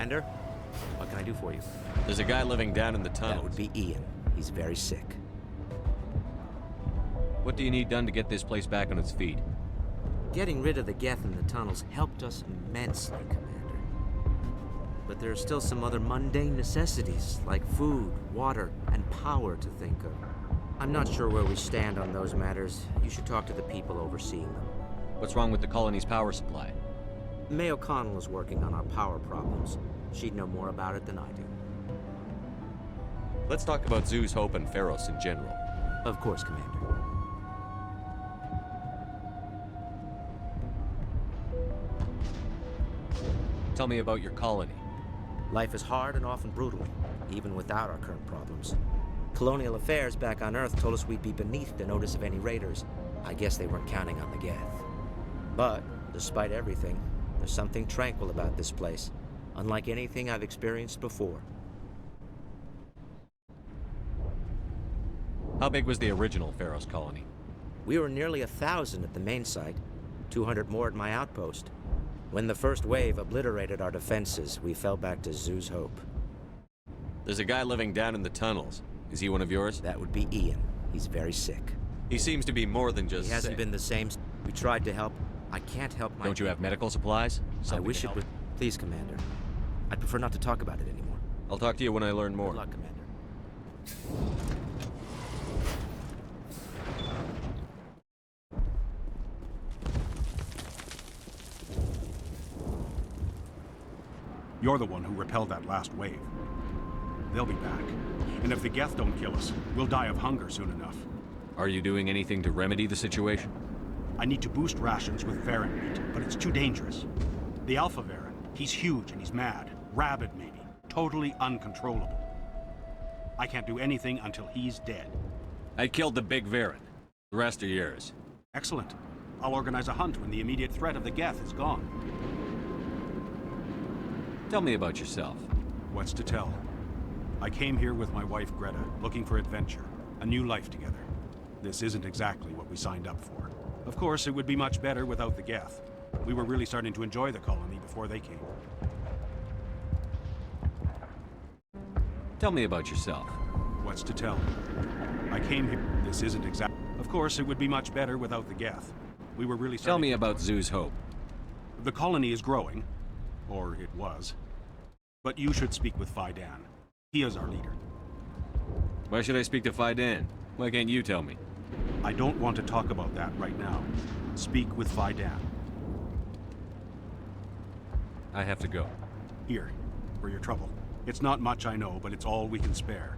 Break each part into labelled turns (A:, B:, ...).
A: Commander. What can I do for you?
B: There's a guy living down in the tunnels.
A: That would be Ian. He's very sick.
B: What do you need done to get this place back on its feet?
A: Getting rid of the Geth in the tunnels helped us immensely, Commander. But there are still some other mundane necessities, like food, water, and power to think of. I'm not sure where we stand on those matters. You should talk to the people overseeing them.
B: What's wrong with the colony's power supply?
A: May O'Connell is working on our power problems. She'd know more about it than I do.
B: Let's talk about Zew's Hope and Pharos in general.
A: Of course, Commander.
B: Tell me about your colony.
A: Life is hard and often brutal, even without our current problems. Colonial affairs back on Earth told us we'd be beneath the notice of any raiders. I guess they weren't counting on the Geth. But, despite everything, there's something tranquil about this place, unlike anything I've experienced before.
B: How big was the original Pharos colony?
A: We were nearly 1,000 at the main site, 200 more at my outpost. When the first wave obliterated our defenses, we fell back to Zew's Hope.
B: There's a guy living down in the tunnels. Is he one of yours?
A: That would be Ian. He's very sick.
B: He seems to be more than just
A: He hasn't
B: sick.
A: been the same. We tried to help. I can't help my...
B: Don't you have medical supplies?
A: I
B: Something
A: wish
B: to
A: it
B: help?
A: would... Please, Commander. I'd prefer not to talk about it anymore.
B: I'll talk to you when I learn more.
A: Good luck, Commander.
C: You're the one who repelled that last wave. They'll be back. And if the Geth don't kill us, we'll die of hunger soon enough.
B: Are you doing anything to remedy the situation?
C: I need to boost rations with Varren meat, but it's too dangerous. The Alpha Varren, he's huge and he's mad. Rabid, maybe. Totally uncontrollable. I can't do anything until he's dead.
B: I killed the big Varren. The rest are yours.
C: Excellent. I'll organize a hunt when the immediate threat of the Geth is gone.
B: Tell me about yourself.
C: What's to tell? I came here with my wife Greta, looking for adventure, a new life together. This isn't exactly what we signed up for. Of course, it would be much better without the Geth. We were really starting to enjoy the colony before they came.
B: Tell me about yourself.
C: What's to tell? I came here. This isn't exact. Of course, it would be much better without the Geth. We were really starting.
B: Tell me about Zew's Hope.
C: The colony is growing, or it was. But you should speak with Fidan. He is our leader.
B: Why should I speak to Fidan? Why can't you tell me?
C: I don't want to talk about that right now. Speak with Fidan.
B: I have to go.
C: Here, for your trouble. It's not much, I know, but it's all we can spare.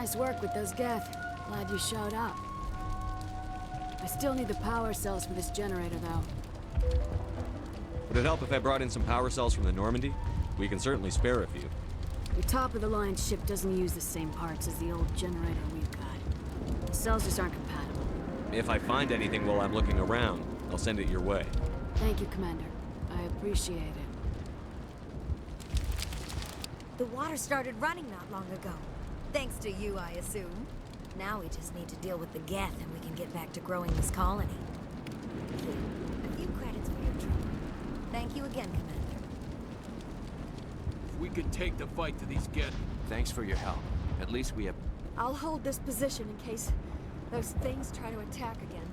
D: Nice work with those Geth. Glad you showed up. I still need the power cells for this generator, though.
B: Would it help if I brought in some power cells from the Normandy? We can certainly spare a few.
D: Your top-of-the-line ship doesn't use the same parts as the old generator we've got. The cells just aren't compatible.
B: If I find anything while I'm looking around, I'll send it your way.
D: Thank you, Commander. I appreciate it.
E: The water started running not long ago. Thanks to you, I assume. Now we just need to deal with the Geth and we can get back to growing this colony. Here, a few credits for your trouble. Thank you again, Commander.
F: We could take the fight to these Geth.
G: Thanks for your help. At least we have...
D: I'll hold this position in case those things try to attack again.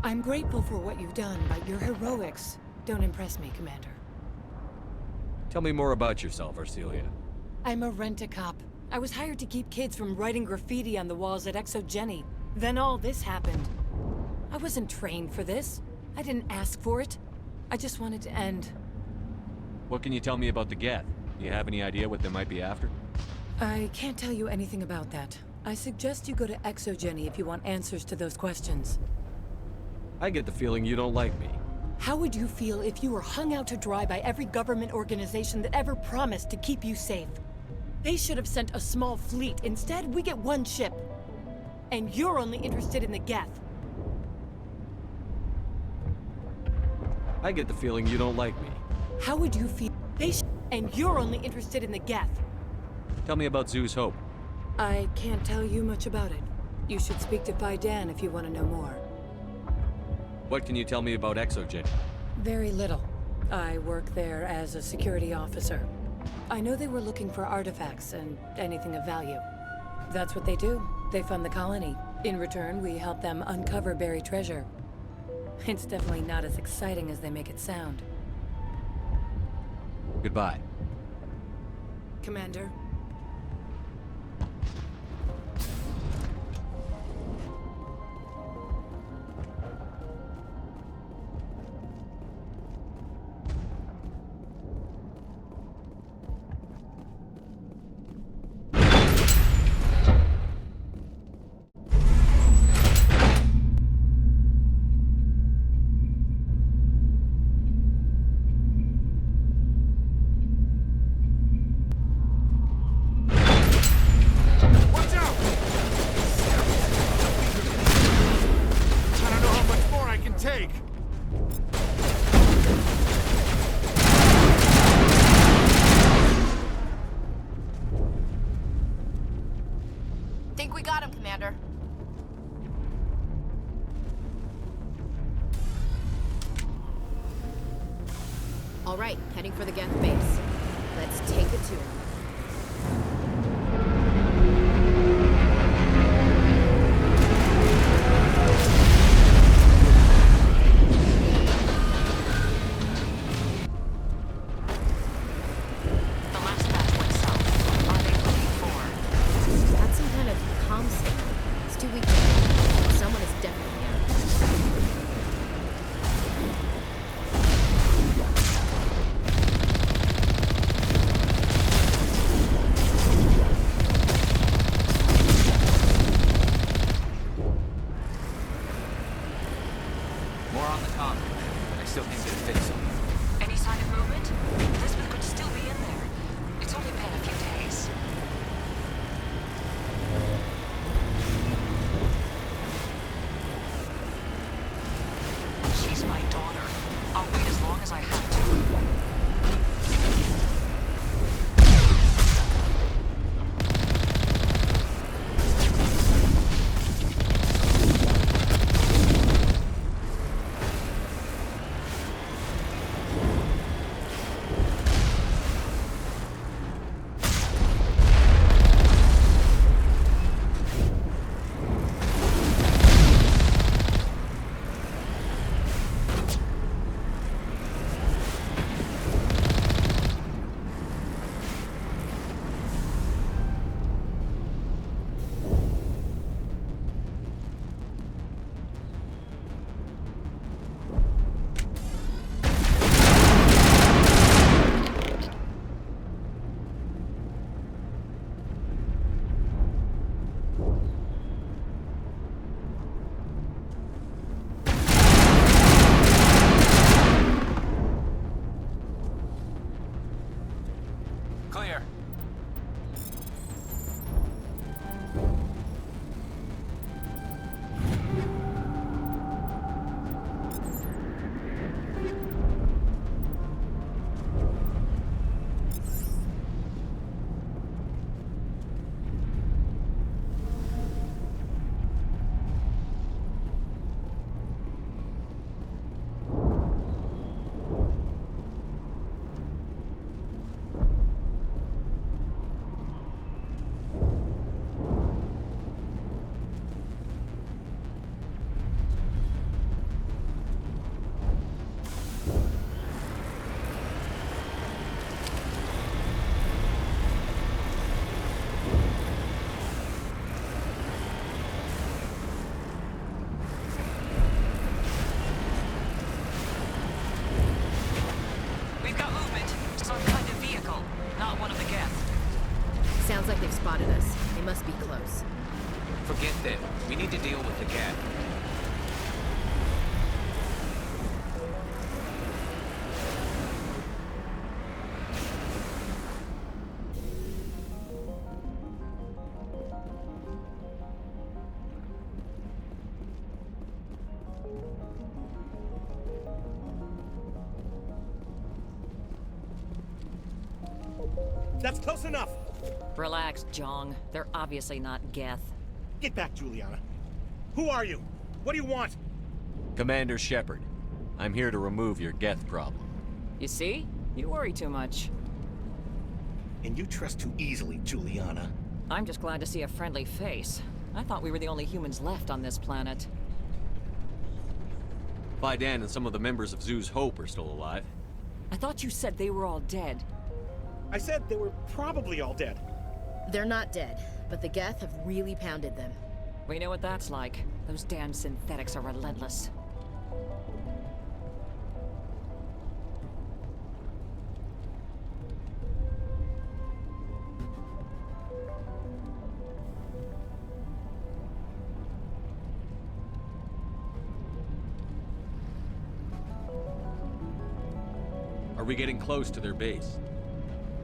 H: I'm grateful for what you've done, but your heroics don't impress me, Commander.
B: Tell me more about yourself, Arcelia.
H: I'm a rent-a-cop. I was hired to keep kids from writing graffiti on the walls at Exogeny. Then all this happened. I wasn't trained for this. I didn't ask for it. I just wanted to end.
B: What can you tell me about the Geth? Do you have any idea what they might be after?
H: I can't tell you anything about that. I suggest you go to Exogeny if you want answers to those questions.
B: I get the feeling you don't like me.
H: How would you feel if you were hung out to dry by every government organization that ever promised to keep you safe? They should have sent a small fleet. Instead, we get one ship. And you're only interested in the Geth.
B: I get the feeling you don't like me.
H: How would you feel? And you're only interested in the Geth.
B: Tell me about Zoo's Hope.
H: I can't tell you much about it. You should speak to Phi Dan if you want to know more.
B: What can you tell me about Exogeny?
H: Very little. I work there as a security officer. I know they were looking for artifacts and anything of value. That's what they do. They fund the colony. In return, we help them uncover buried treasure. It's definitely not as exciting as they make it sound.
B: Goodbye.
H: Commander.
I: Think we got him, Commander. All right, heading for the Geth base. Let's take it to him. Sounds like they've spotted us. They must be close.
G: Forget them. We need to deal with the gap.
J: That's close enough!
K: Relax, Jong. They're obviously not Geth.
J: Get back, Juliana. Who are you? What do you want?
B: Commander Shepard, I'm here to remove your Geth problem.
K: You see? You worry too much.
J: And you trust too easily, Juliana.
K: I'm just glad to see a friendly face. I thought we were the only humans left on this planet.
B: Vidan and some of the members of Zoo's Hope are still alive.
K: I thought you said they were all dead.
J: I said they were probably all dead.
I: They're not dead, but the Geth have really pounded them.
K: We know what that's like. Those damn synthetics are relentless.
B: Are we getting close to their base?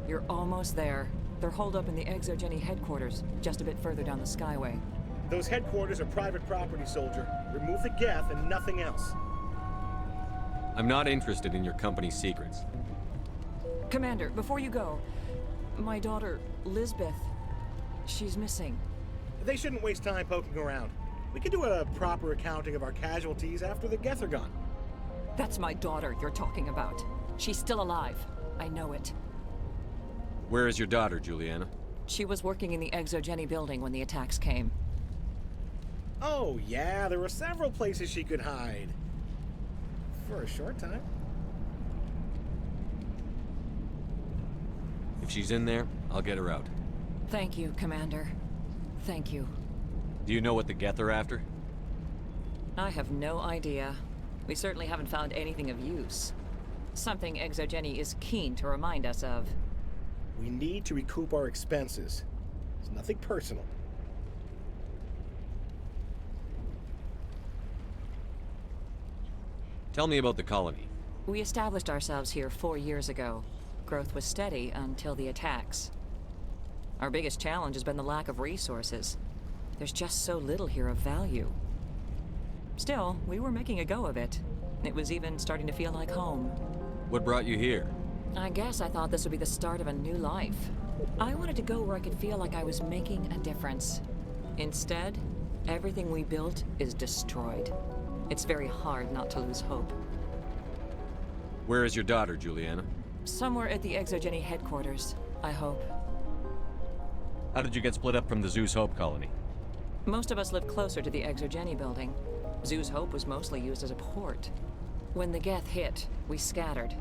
K: You're almost there. They're holed up in the Exogeny headquarters, just a bit further down the Skyway.
J: Those headquarters are private property, soldier. Remove the Geth and nothing else.
B: I'm not interested in your company's secrets.
K: Commander, before you go, my daughter, Lisbeth, she's missing.
J: They shouldn't waste time poking around. We can do a proper accounting of our casualties after the Geth are gone.
K: That's my daughter you're talking about. She's still alive. I know it.
B: Where is your daughter, Juliana?
K: She was working in the Exogeny building when the attacks came.
J: Oh, yeah, there were several places she could hide. For a short time.
B: If she's in there, I'll get her out.
K: Thank you, Commander. Thank you.
B: Do you know what the Geth are after?
K: I have no idea. We certainly haven't found anything of use. Something Exogeny is keen to remind us of.
J: We need to recoup our expenses. It's nothing personal.
B: Tell me about the colony.
K: We established ourselves here 4 years ago. Growth was steady until the attacks. Our biggest challenge has been the lack of resources. There's just so little here of value. Still, we were making a go of it. It was even starting to feel like home.
B: What brought you here?
K: I guess I thought this would be the start of a new life. I wanted to go where I could feel like I was making a difference. Instead, everything we built is destroyed. It's very hard not to lose hope.
B: Where is your daughter, Juliana?
K: Somewhere at the Exogeny headquarters, I hope.
B: How did you get split up from the Zeus Hope colony?
K: Most of us lived closer to the Exogeny building. Zeus Hope was mostly used as a port. When the Geth hit, we scattered.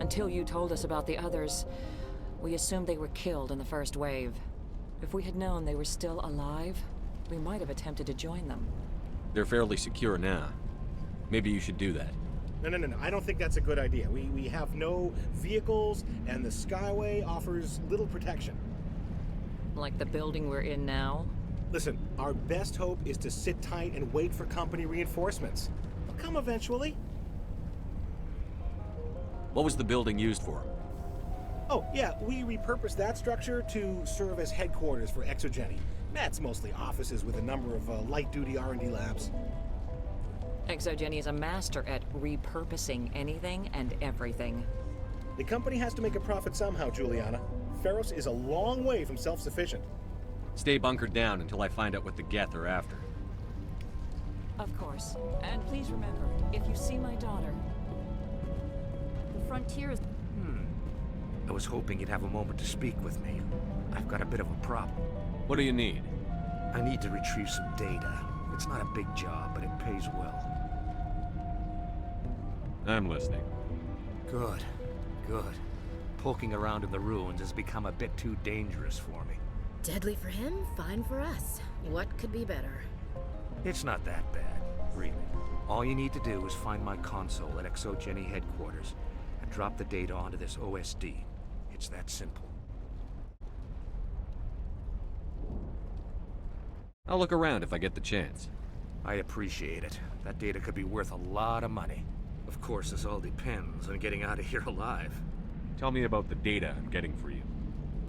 K: Until you told us about the others, we assumed they were killed in the first wave. If we had known they were still alive, we might have attempted to join them.
B: They're fairly secure now. Maybe you should do that.
J: No. I don't think that's a good idea. We have no vehicles, and the Skyway offers little protection.
K: Like the building we're in now?
J: Listen, our best hope is to sit tight and wait for company reinforcements. They'll come eventually.
B: What was the building used for?
J: Oh, yeah, we repurposed that structure to serve as headquarters for Exogeny. That's mostly offices with a number of light-duty R&D labs.
K: Exogeny is a master at repurposing anything and everything.
J: The company has to make a profit somehow, Juliana. Ferros is a long way from self-sufficient.
B: Stay bunkered down until I find out what the Geth are after.
K: Of course. And please remember, if you see my daughter...
A: The frontier is... I was hoping you'd have a moment to speak with me. I've got a bit of a problem.
B: What do you need?
A: I need to retrieve some data. It's not a big job, but it pays well.
B: I'm listening.
A: Good. Poking around in the ruins has become a bit too dangerous for me.
I: Deadly for him, fine for us. What could be better?
A: It's not that bad, really. All you need to do is find my console at Exogeny headquarters and drop the data onto this OSD. It's that simple.
B: I'll look around if I get the chance.
J: I appreciate it. That data could be worth a lot of money. Of course, this all depends on getting out of here alive.
B: Tell me about the data I'm getting for you.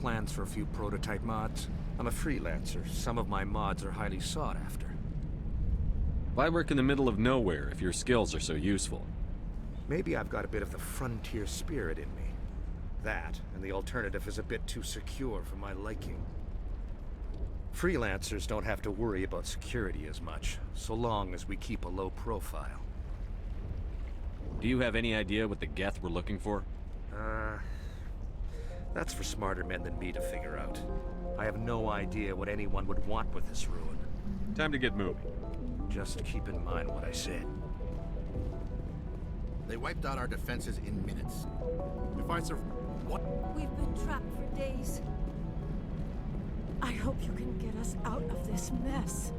J: Plans for a few prototype mods. I'm a freelancer. Some of my mods are highly sought after.
B: Why work in the middle of nowhere if your skills are so useful?
J: Maybe I've got a bit of the frontier spirit in me. That, and the alternative is a bit too secure for my liking. Freelancers don't have to worry about security as much, so long as we keep a low profile.
B: Do you have any idea what the Geth were looking for?
J: That's for smarter men than me to figure out. I have no idea what anyone would want with this ruin.
B: Time to get moving.
J: Just keep in mind what I said.
L: They wiped out our defenses in minutes. If I what?
E: We've been trapped for days.
D: I hope you can get us out of this mess.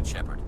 G: Shepard.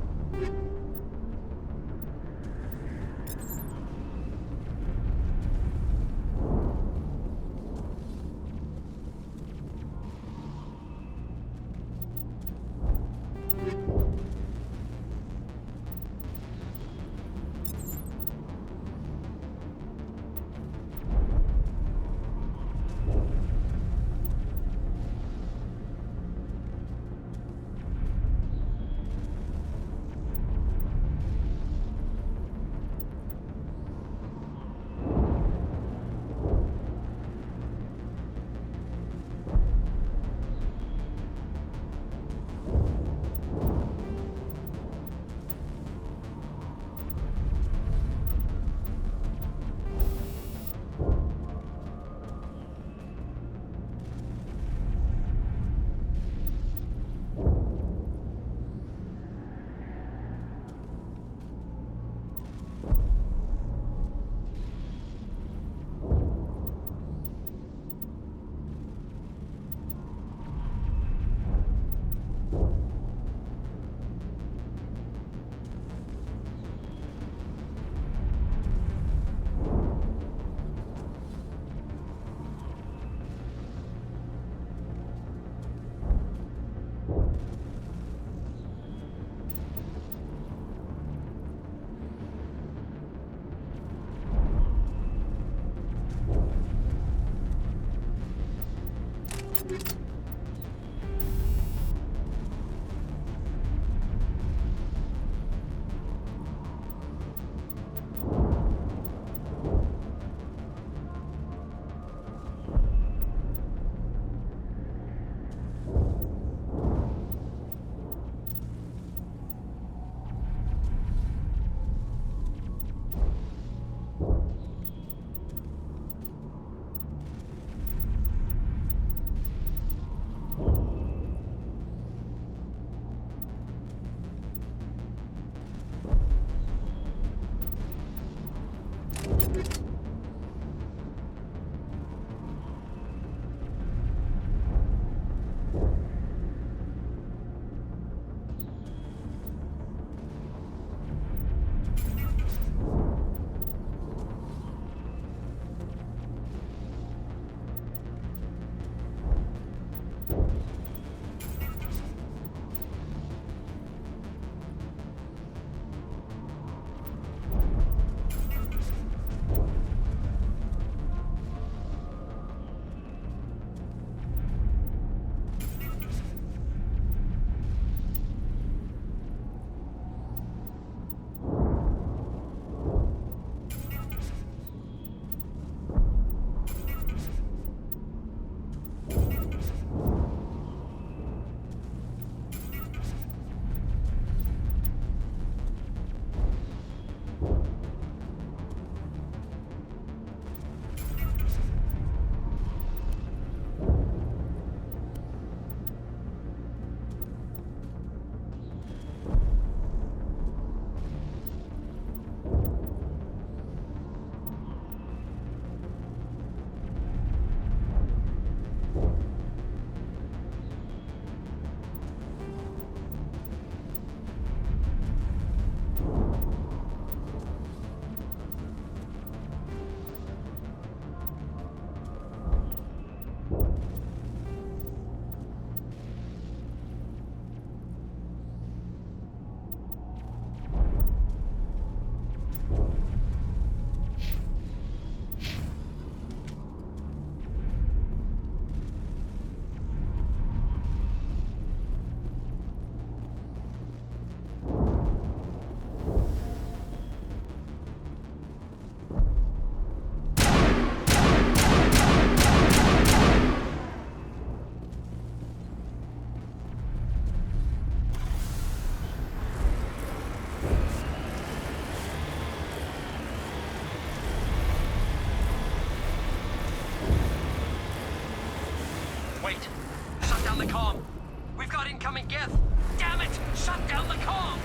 F: Shut down the comms!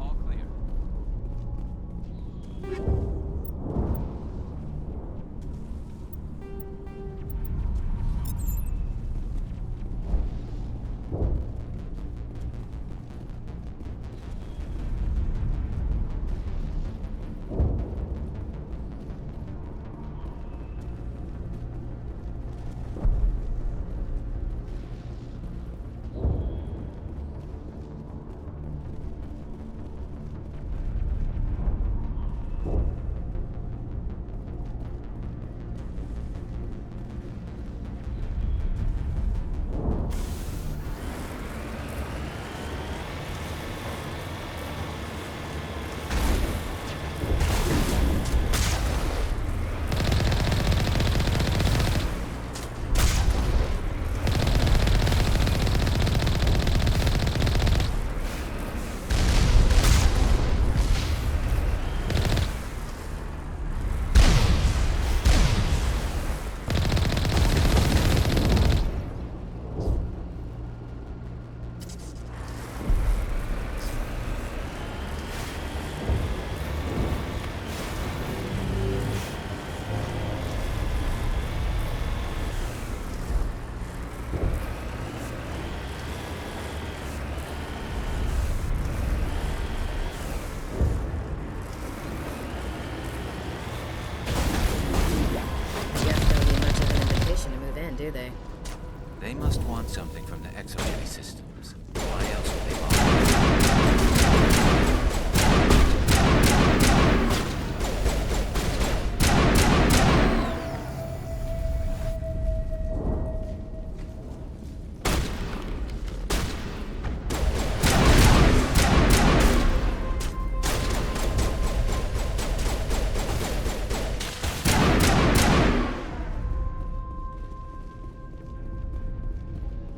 F: All clear.
I: Do they?
G: They must want something from the exogeny systems. Why else would they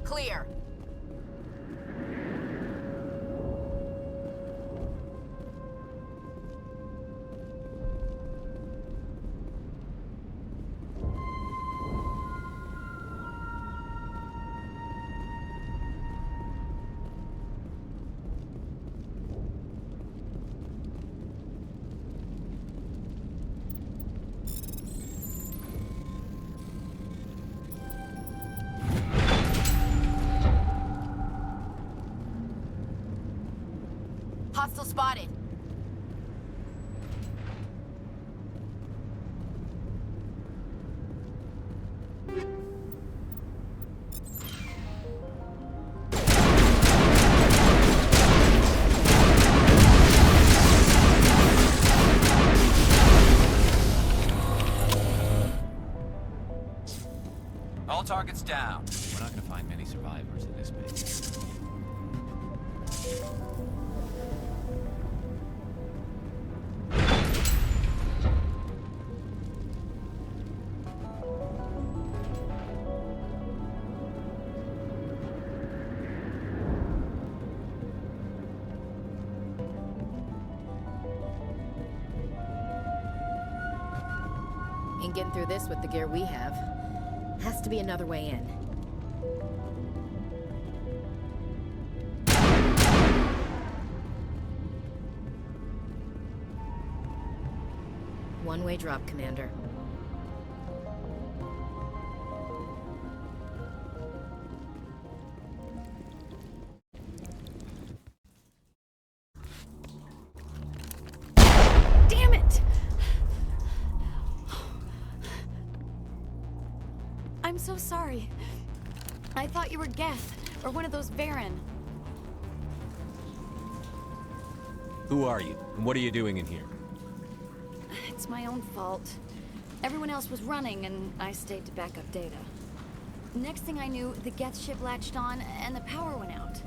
I: Clear. Hostile spotted.
G: All targets down. We're not gonna find many survivors in this base.
I: Ain't getting through this with the gear we have. Has to be another way in. One-way drop, Commander.
D: Damn it! I'm so sorry. I thought you were Geth. Or one of those Varen.
B: Who are you, and what are you doing in here?
D: It's my own fault. Everyone else was running, and I stayed to back up data. Next thing I knew, the Geth ship latched on, and the power went out.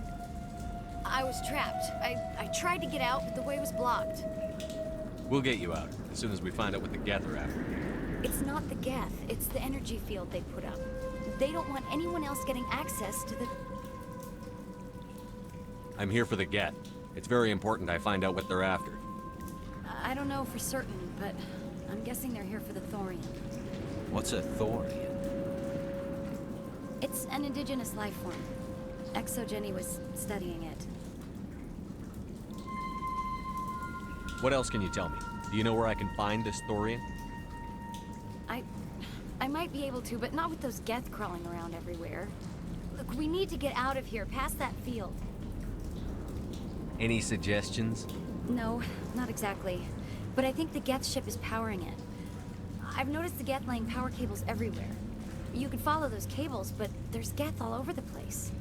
D: I was trapped. I tried to get out, but the way was blocked.
B: We'll get you out, as soon as we find out what the Geth are after.
D: It's not the Geth, it's the energy field they put up. They don't want anyone else getting access to the...
B: I'm here for the Geth. It's very important I find out what they're after.
D: I don't know for certain, but I'm guessing they're here for the Thorium.
G: What's a Thorium?
D: It's an indigenous life form. Exogeny was studying it.
B: What else can you tell me? Do you know where I can find this Thorian?
D: I might be able to, but not with those Geth crawling around everywhere. Look, we need to get out of here, past that field.
B: Any suggestions?
D: No, not exactly. But I think the Geth ship is powering it. I've noticed the Geth laying power cables everywhere. You could follow those cables, but there's Geth all over the place.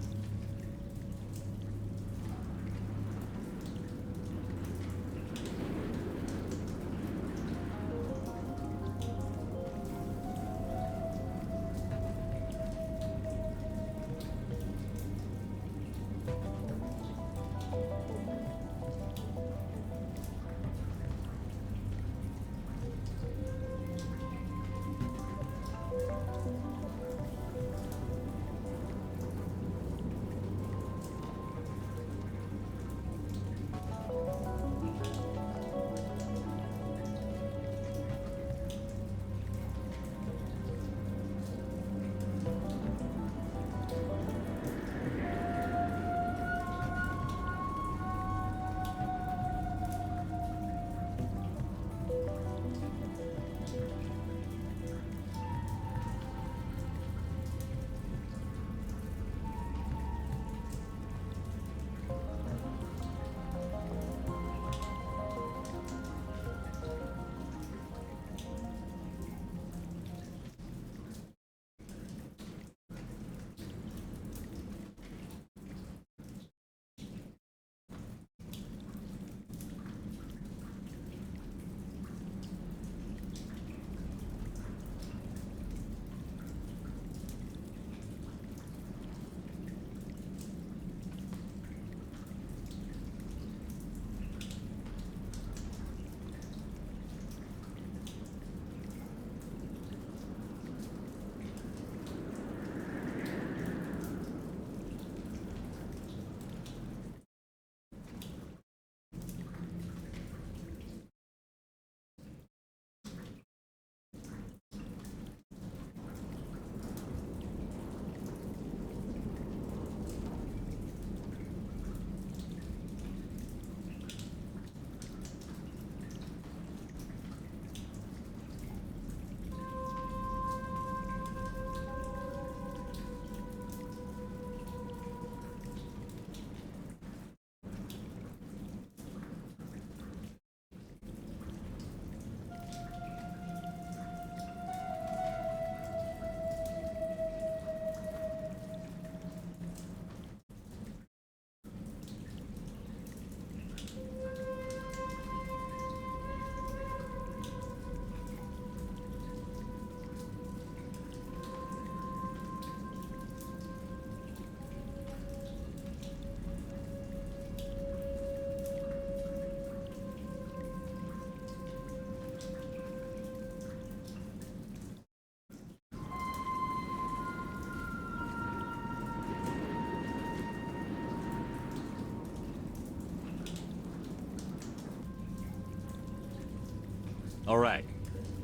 B: All right.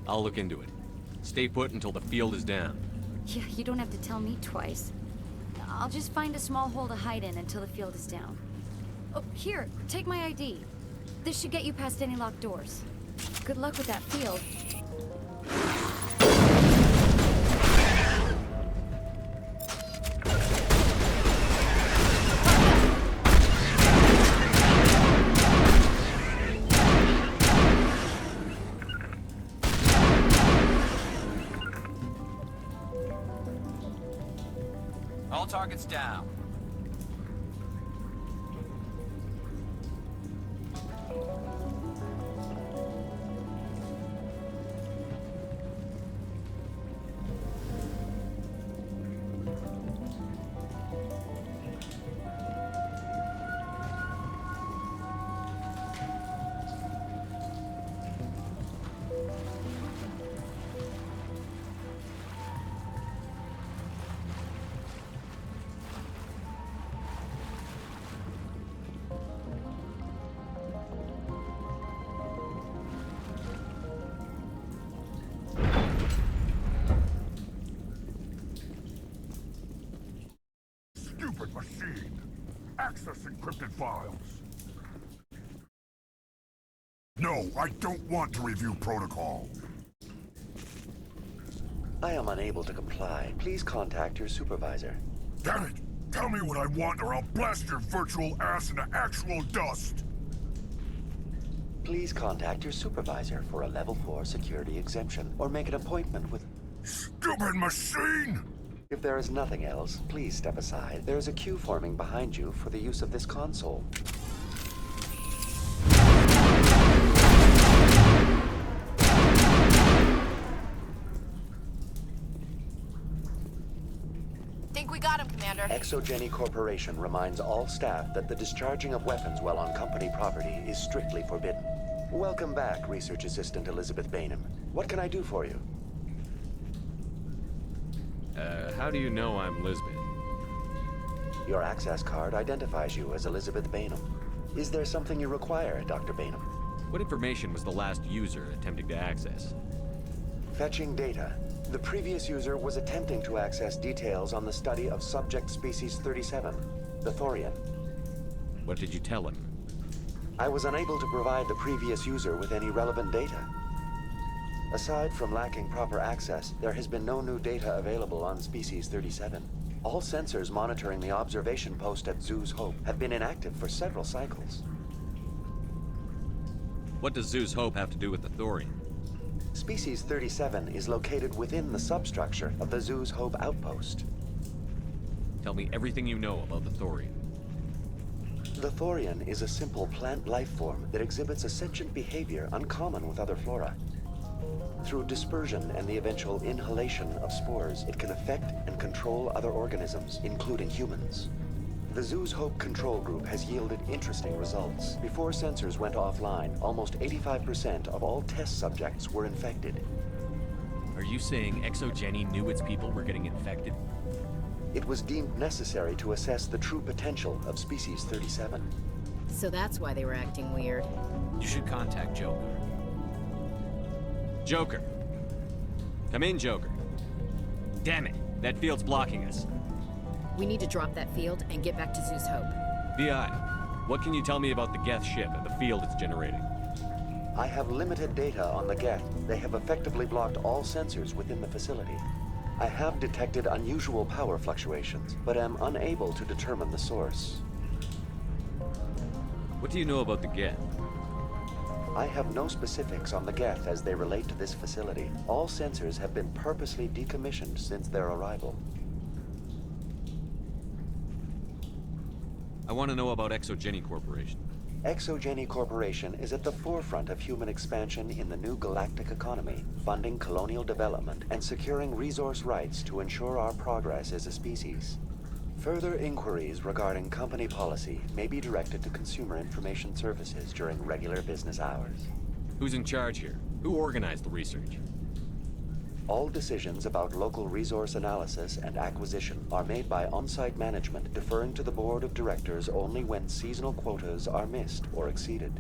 B: I'll look into it. Stay put until the field is down.
D: Yeah, you don't have to tell me twice. I'll just find a small hole to hide in until the field is down. Oh, here, take my ID. This should get you past any locked doors. Good luck with that field.
G: All targets down.
M: access encrypted files. No, I don't want to review protocol.
N: I am unable to comply. Please contact your supervisor.
M: Damn it! Tell me what I want or I'll blast your virtual ass into actual dust!
N: Please contact your supervisor for a level 4 security exemption, or make an appointment with...
M: Stupid machine!
N: If there is nothing else, please step aside. There is a queue forming behind you for the use of this console.
I: Think we got him, Commander.
N: Exogeny Corporation reminds all staff that the discharging of weapons while on company property is strictly forbidden. Welcome back, Research Assistant Elizabeth Bainham. What can I do for you?
B: How do you know I'm Lisbeth?
N: Your access card identifies you as Elizabeth Bainham. Is there something you require, Dr. Bainham?
B: What information was the last user attempting to access?
N: Fetching data. The previous user was attempting to access details on the study of subject species 37, the Thorian.
B: What did you tell him?
N: I was unable to provide the previous user with any relevant data. Aside from lacking proper access, there has been no new data available on Species 37. All sensors monitoring the observation post at Zeus Hope have been inactive for several cycles.
B: What does Zeus Hope have to do with the Thorian?
N: Species 37 is located within the substructure of the Zeus Hope outpost.
B: Tell me everything you know about the Thorian.
N: The Thorian is a simple plant life form that exhibits a sentient behavior uncommon with other flora. Through dispersion and the eventual inhalation of spores, it can affect and control other organisms, including humans. The Zeus Hope control group has yielded interesting results. Before sensors went offline, almost 85% of all test subjects were infected.
B: Are you saying Exogeny knew its people were getting infected?
N: It was deemed necessary to assess the true potential of Species 37.
I: So that's why they were acting weird.
G: You should contact Joker.
B: Joker. Come in, Joker. Damn it, that field's blocking us.
I: We need to drop that field and get back to Zeus Hope.
B: VI, what can you tell me about the Geth ship and the field it's generating?
N: I have limited data on the Geth. They have effectively blocked all sensors within the facility. I have detected unusual power fluctuations, but am unable to determine the source.
B: What do you know about the Geth?
N: I have no specifics on the Geth as they relate to this facility. All sensors have been purposely decommissioned since their arrival.
B: I want to know about Exogeny Corporation.
N: Exogeny Corporation is at the forefront of human expansion in the new galactic economy, funding colonial development and securing resource rights to ensure our progress as a species. Further inquiries regarding company policy may be directed to Consumer Information Services during regular business hours.
B: Who's in charge here? Who organized the research?
N: All decisions about local resource analysis and acquisition are made by on-site management, deferring to the board of directors only when seasonal quotas are missed or exceeded.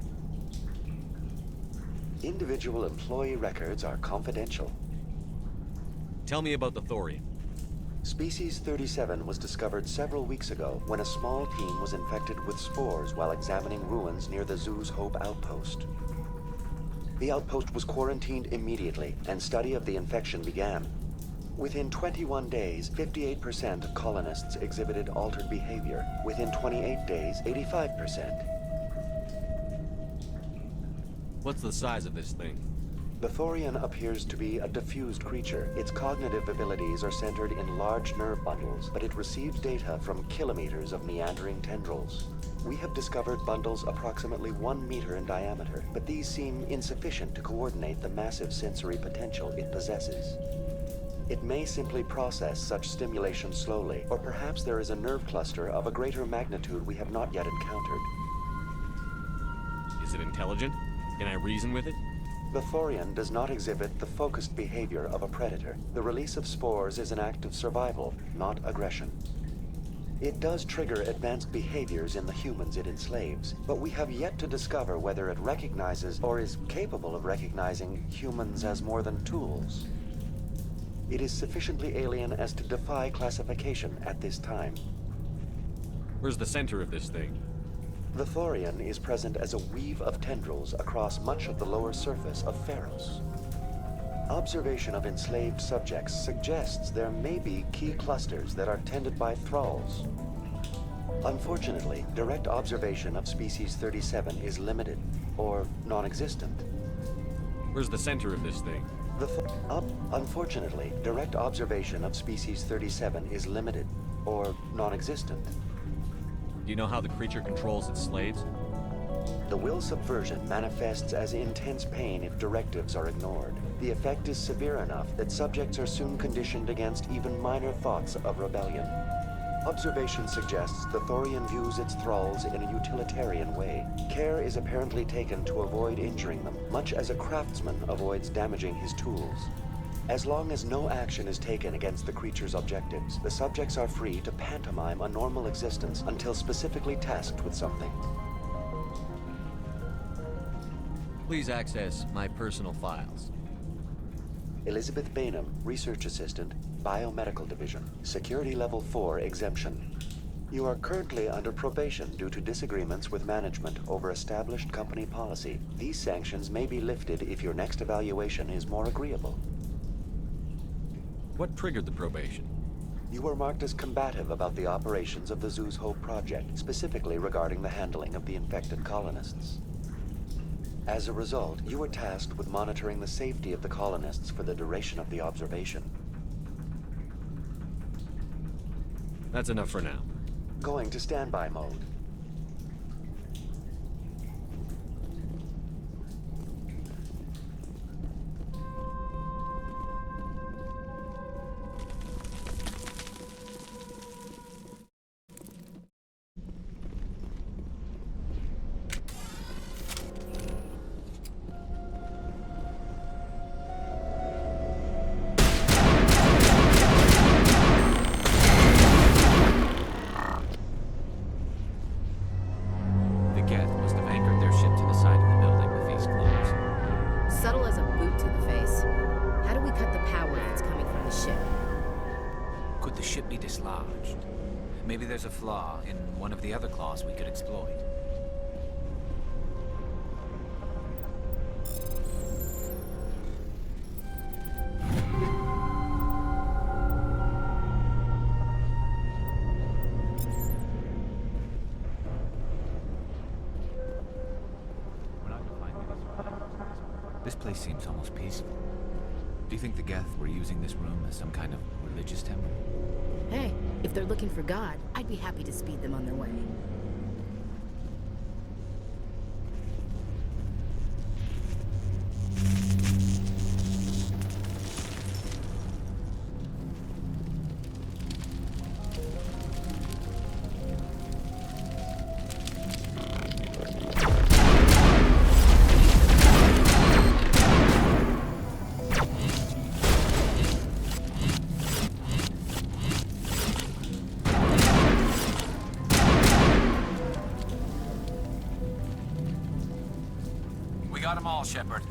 N: Individual employee records are confidential.
B: Tell me about the Thorian.
N: Species 37 was discovered several weeks ago when a small team was infected with spores while examining ruins near the Zeus Hope outpost. The outpost was quarantined immediately, and study of the infection began. Within 21 days, 58% of colonists exhibited altered behavior. Within 28 days, 85%.
B: What's the size of this thing?
N: The Thorian appears to be a diffused creature. Its cognitive abilities are centered in large nerve bundles, but it receives data from kilometers of meandering tendrils. We have discovered bundles approximately 1 meter in diameter, but these seem insufficient to coordinate the massive sensory potential it possesses. It may simply process such stimulation slowly, or perhaps there is a nerve cluster of a greater magnitude we have not yet encountered.
B: Is it intelligent? Can I reason with it?
N: The Thorian does not exhibit the focused behavior of a predator. The release of spores is an act of survival, not aggression. It does trigger advanced behaviors in the humans it enslaves, but we have yet to discover whether it recognizes or is capable of recognizing humans as more than tools. It is sufficiently alien as to defy classification at this time.
B: Where's the center of this thing?
N: The Thorian is present as a weave of tendrils across much of the lower surface of Pharos. Observation of enslaved subjects suggests there may be key clusters that are tended by thralls. Unfortunately, direct observation of species 37 is limited, or non-existent.
B: Where's the center of this thing?
N: Unfortunately, direct observation of species 37 is limited, or non-existent.
B: Do you know how the creature controls its slaves?
N: The will subversion manifests as intense pain if directives are ignored. The effect is severe enough that subjects are soon conditioned against even minor thoughts of rebellion. Observation suggests the Thorian views its thralls in a utilitarian way. Care is apparently taken to avoid injuring them, much as a craftsman avoids damaging his tools. As long as no action is taken against the creature's objectives, the subjects are free to pantomime a normal existence until specifically tasked with something.
B: Please access my personal files.
N: Elizabeth Bainham, Research Assistant, Biomedical Division, Security Level 4 exemption. You are currently under probation due to disagreements with management over established company policy. These sanctions may be lifted if your next evaluation is more agreeable.
B: What triggered the probation?
N: You were marked as combative about the operations of the Zeus Hope project, specifically regarding the handling of the infected colonists. As a result, you were tasked with monitoring the safety of the colonists for the duration of the observation.
B: That's enough for now.
N: Going to standby mode.
G: The Geth must have anchored their ship to the side of the building with these closed.
I: Subtle as a boot to the face. How do we cut the power if it's coming from the ship?
G: Could the ship be dislodged? Maybe there's a flaw in one of the other claws we could exploit. This place seems almost peaceful. Do you think the Geth were using this room as some kind of religious temple?
I: Hey, if they're looking for God, I'd be happy to speed them on their way.
G: We got them all, Shepard.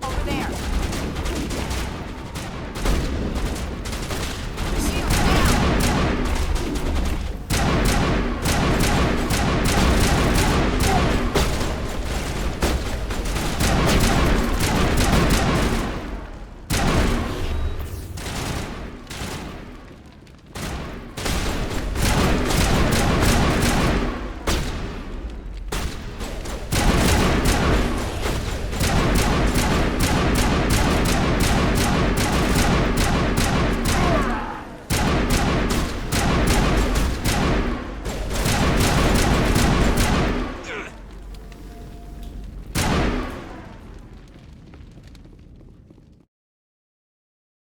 E: Over there.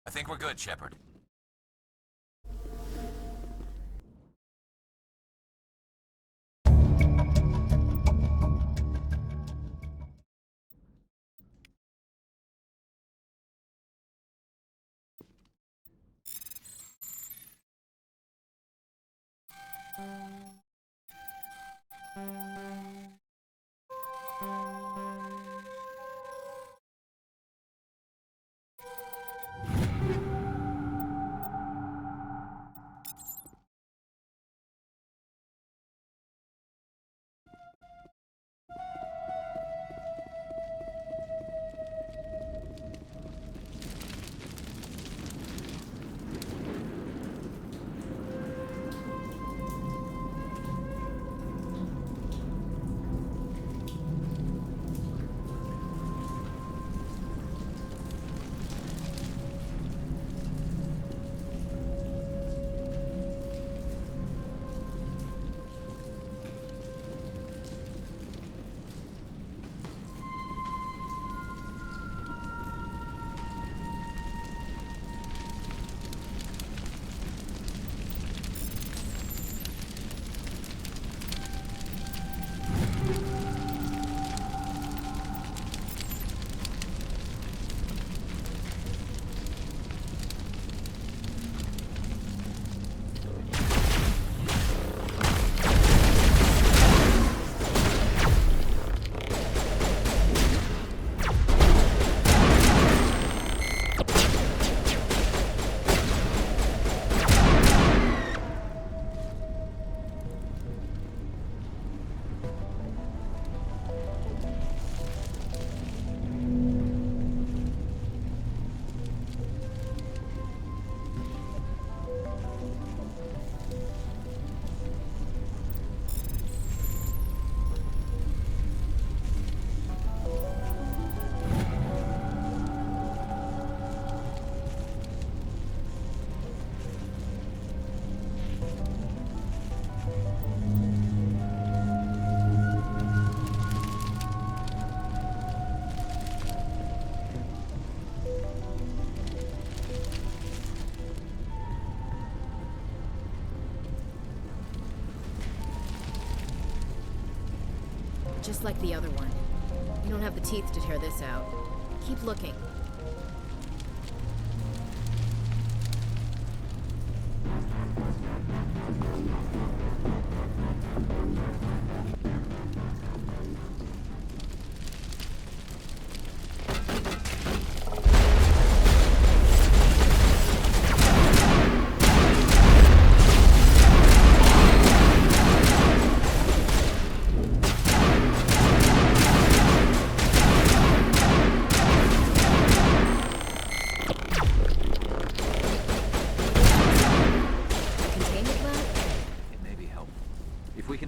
G: I think we're good, Shepard.
I: just like the other one. You don't have the teeth to tear this out. Keep looking.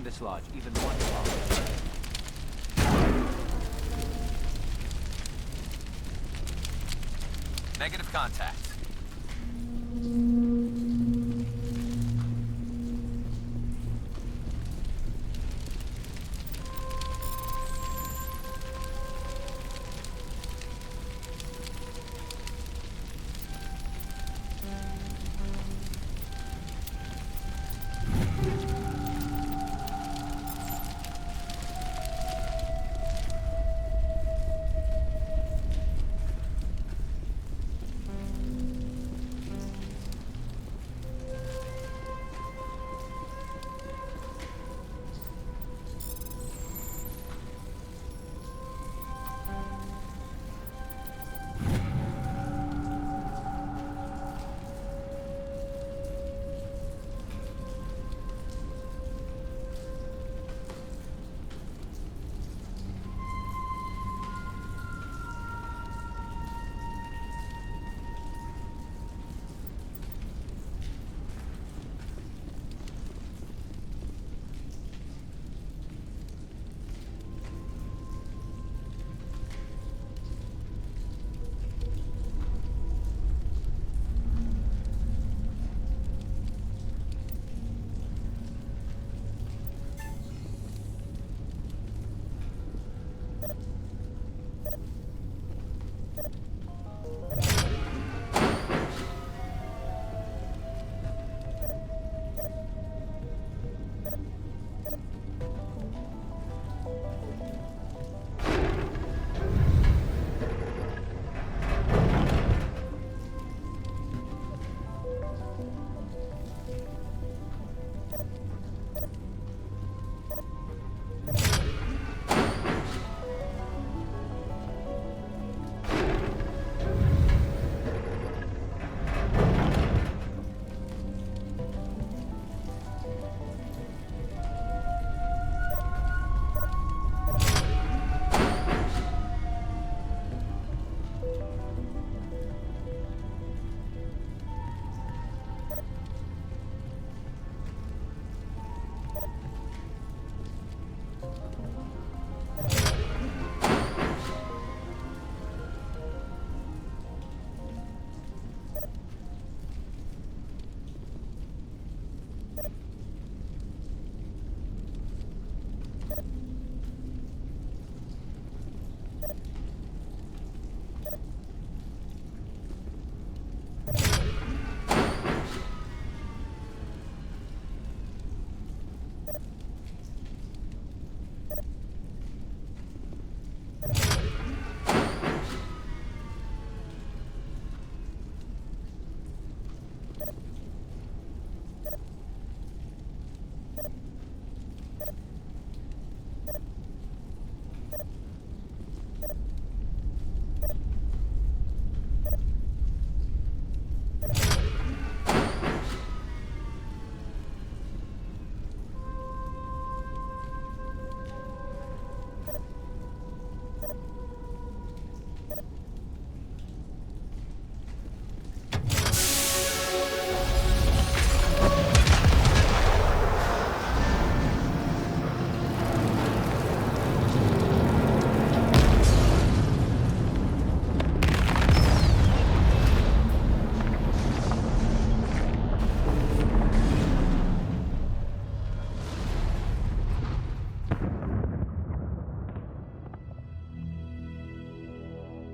G: Dislodge even one bomb. Negative contact.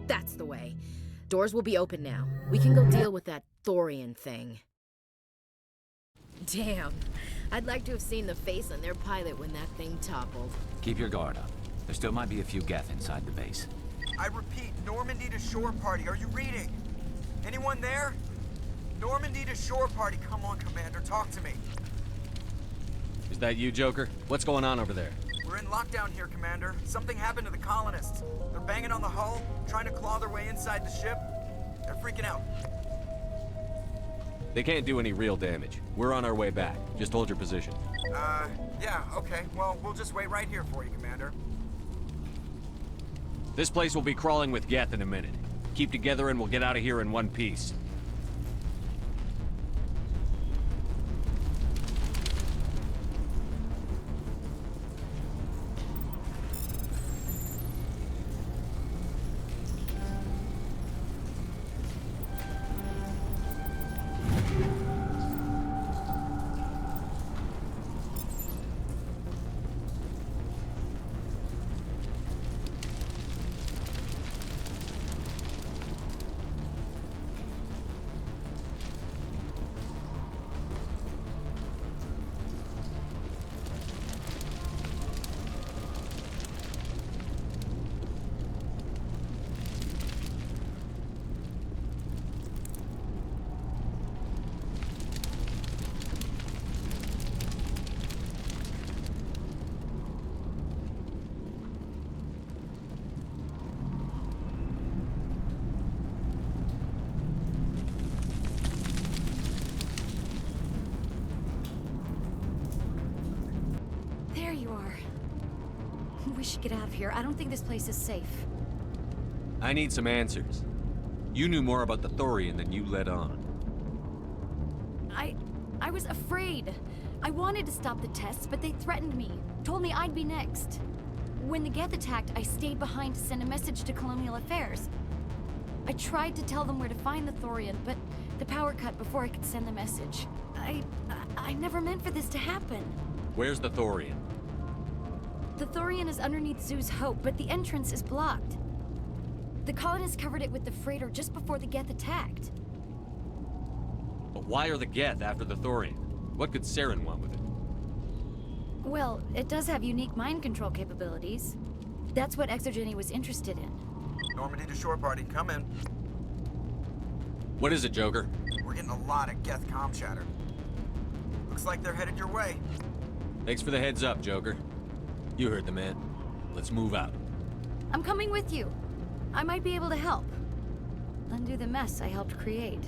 I: That's the way. Doors will be open now. We can go deal with that Thorian thing. Damn. I'd like to have seen the face on their pilot when that thing toppled.
G: Keep your guard up. There still might be a few Geth inside the base.
O: I repeat, Normandy to shore party. Are you reading? Anyone there? Normandy to shore party. Come on, Commander, talk to me.
B: Is that you, Joker? What's going on over there?
O: We're in lockdown here, Commander. Something happened to the colonists. They're banging on the hull, trying to claw their way inside the ship. They're freaking out.
B: They can't do any real damage. We're on our way back. Just hold your position.
O: Yeah, okay. Well, we'll just wait right here for you, Commander.
B: This place will be crawling with Geth in a minute. Keep together and we'll get out of here in one piece.
D: There you are. We should get out of here. I don't think this place is safe.
B: I need some answers. You knew more about the Thorian than you let on.
D: I was afraid. I wanted to stop the tests, but they threatened me. Told me I'd be next. When the Geth attacked, I stayed behind to send a message to Colonial Affairs. I tried to tell them where to find the Thorian, but the power cut before I could send the message. I never meant for this to happen.
B: Where's the Thorian?
D: The Thorian is underneath Zoo's Hope, but the entrance is blocked. The colonists covered it with the freighter just before the Geth attacked.
B: But why are the Geth after the Thorian? What could Saren want with it?
D: Well, it does have unique mind control capabilities. That's what Exogeny was interested in.
O: Normandy to shore party, come in.
B: What is it, Joker?
O: We're getting a lot of Geth comm chatter. Looks like they're headed your way.
B: Thanks for the heads up, Joker. You heard the man. Let's move out.
D: I'm coming with you. I might be able to help. Undo the mess I helped create.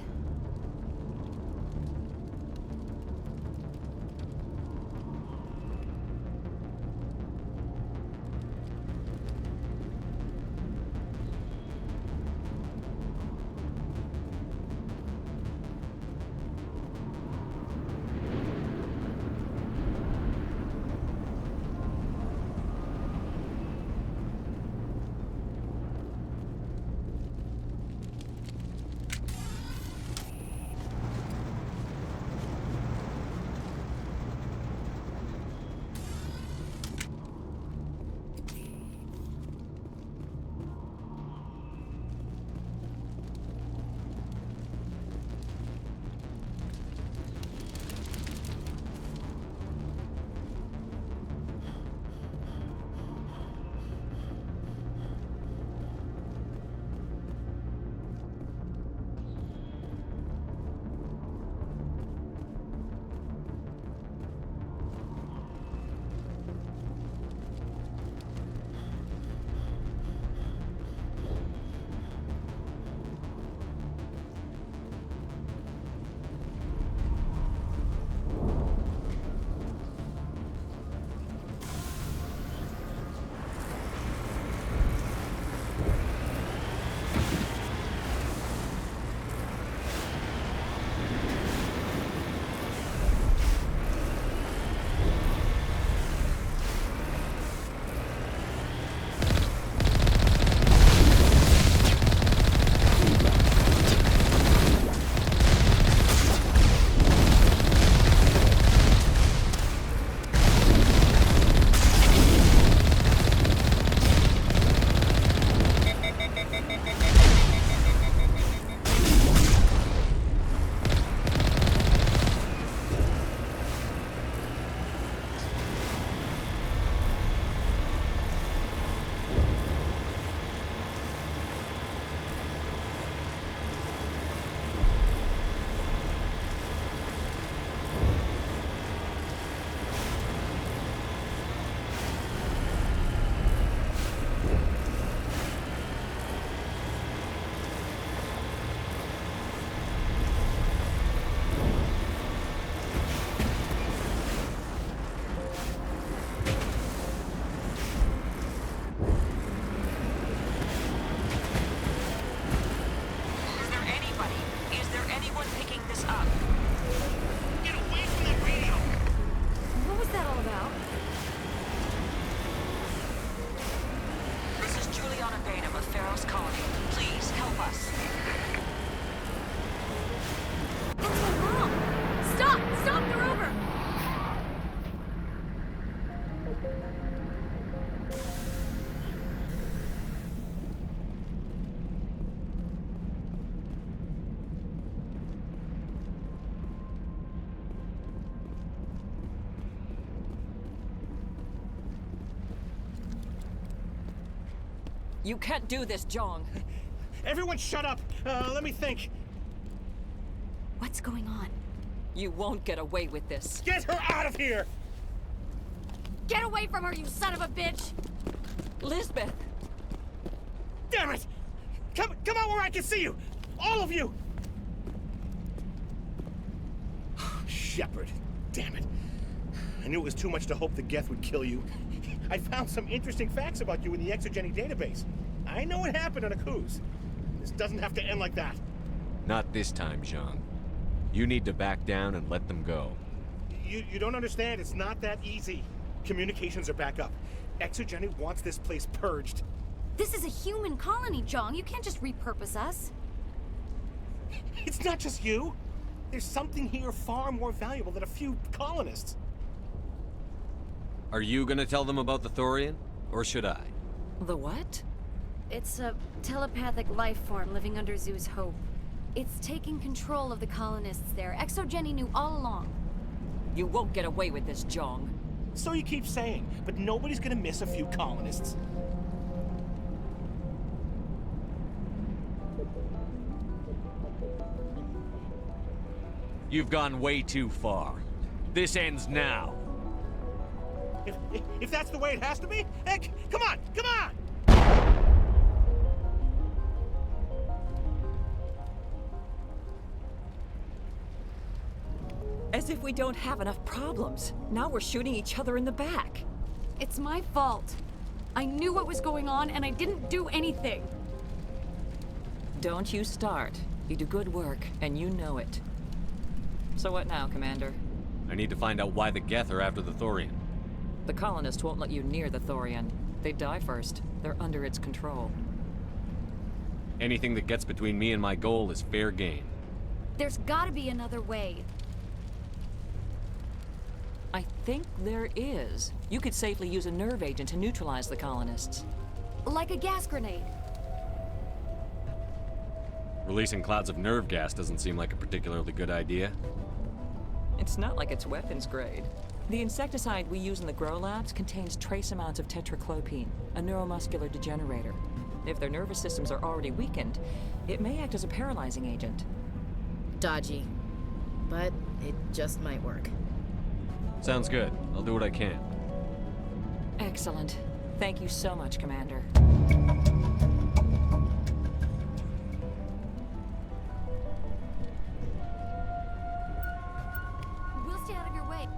K: You can't do this, Jong.
J: Everyone shut up! Let me think.
D: What's going on?
K: You won't get away with this.
J: Get her out of here!
D: Get away from her, you son of a bitch!
K: Lisbeth!
J: Damn it! Come out where I can see you! All of you! Shepard, damn it. I knew it was too much to hope the Geth would kill you. I found some interesting facts about you in the Exogeny database. I know it happened on a cruise. This doesn't have to end like that.
B: Not this time, Zhang. You need to back down and let them go.
J: You don't understand. It's not that easy. Communications are back up. Exogeny wants this place purged.
D: This is a human colony, Jong. You can't just repurpose us.
J: It's not just you. There's something here far more valuable than a few colonists.
B: Are you gonna tell them about the Thorian? Or should I?
K: The what?
D: It's a telepathic life form living under Zeus' Hope. It's taking control of the colonists there. Exogeny knew all along.
K: You won't get away with this, Jong.
J: So you keep saying, but nobody's gonna miss a few colonists.
B: You've gone way too far. This ends now.
J: If that's the way it has to be, heck, come on, come on!
K: As if we don't have enough problems. Now we're shooting each other in the back.
D: It's my fault. I knew what was going on and I didn't do anything.
K: Don't you start. You do good work, and you know it. So what now, Commander?
B: I need to find out why the Geth are after the Thorian.
K: The colonists won't let you near the Thorian. They'd die first. They're under its control.
B: Anything that gets between me and my goal is fair game.
D: There's gotta be another way.
K: I think there is. You could safely use a nerve agent to neutralize the colonists.
D: Like a gas grenade.
B: Releasing clouds of nerve gas doesn't seem like a particularly good idea.
K: It's not like it's weapons grade. The insecticide we use in the grow labs contains trace amounts of tetraclopine, a neuromuscular degenerator. If their nervous systems are already weakened, it may act as a paralyzing agent.
I: Dodgy. But it just might work.
B: Sounds good. I'll do what I can.
K: Excellent. Thank you so much, Commander.
D: We'll stay out of your way.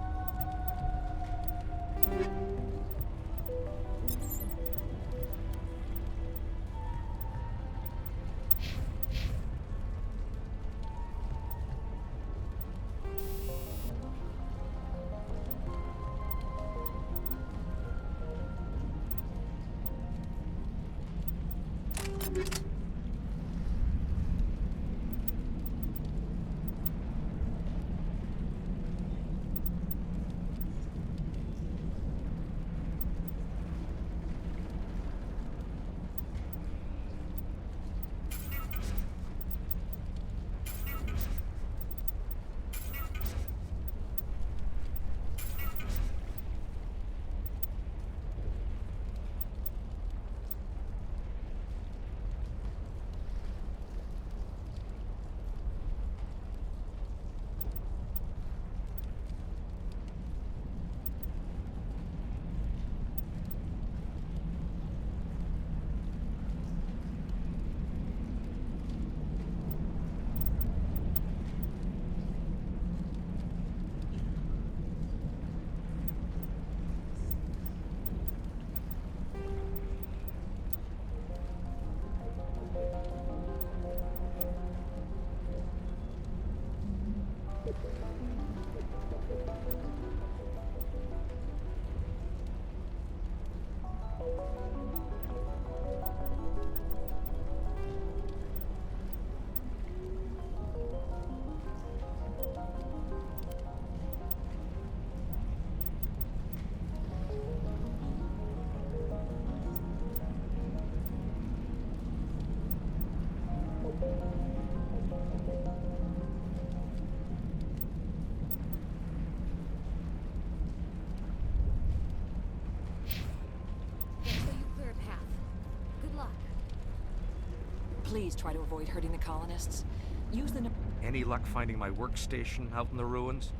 K: Please try to avoid hurting the colonists. Use the...
P: Any luck finding my workstation out in the ruins?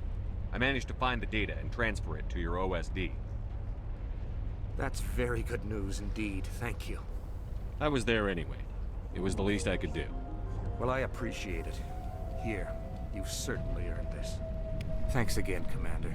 B: I managed to find the data and transfer it to your OSD.
P: That's very good news indeed, thank you.
B: I was there anyway. It was the least I could do.
P: Well, I appreciate it. Here, you've certainly earned this. Thanks again, Commander.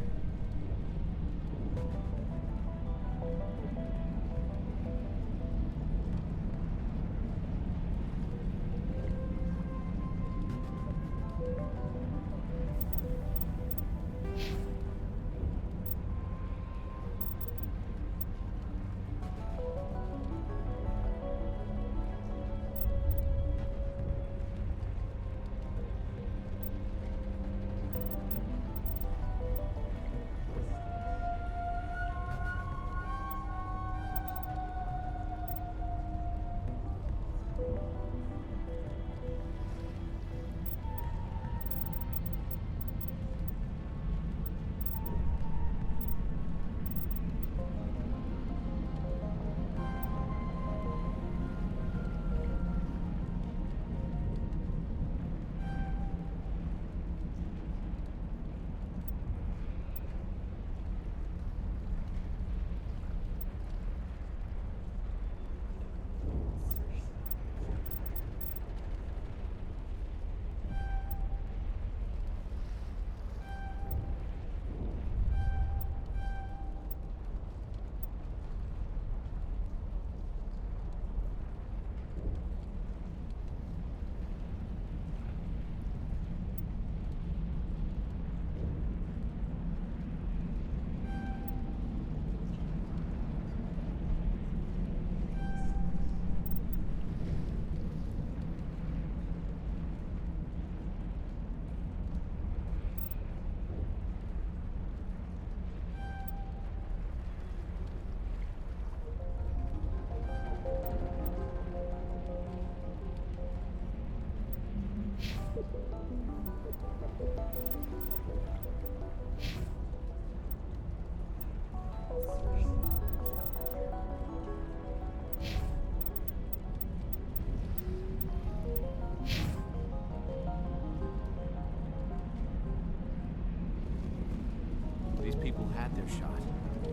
G: These people had their shot.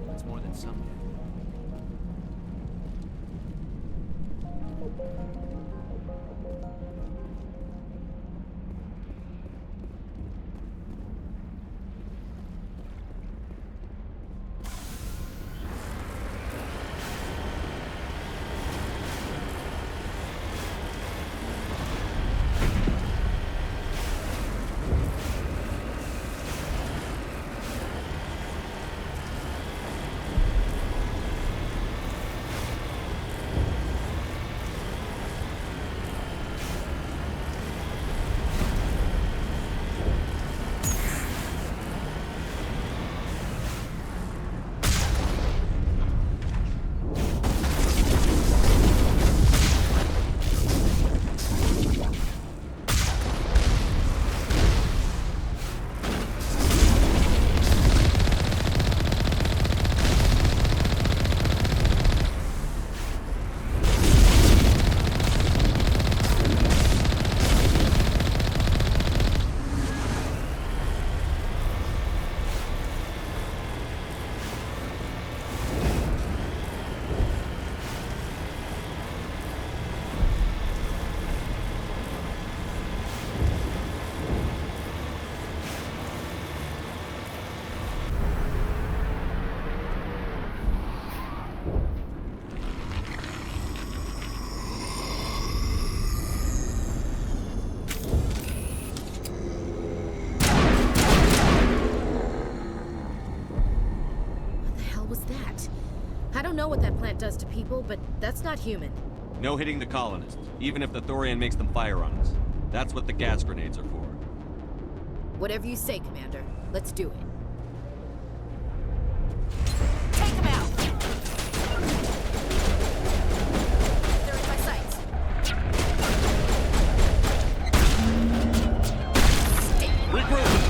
G: That's more than some did.
I: I don't know what that plant does to people, but that's not human.
B: No hitting the colonists, even if the Thorian makes them fire on us. That's what the gas grenades are for.
I: Whatever you say, Commander. Let's do it.
E: Take him out! They're in my sights.
B: Regroup!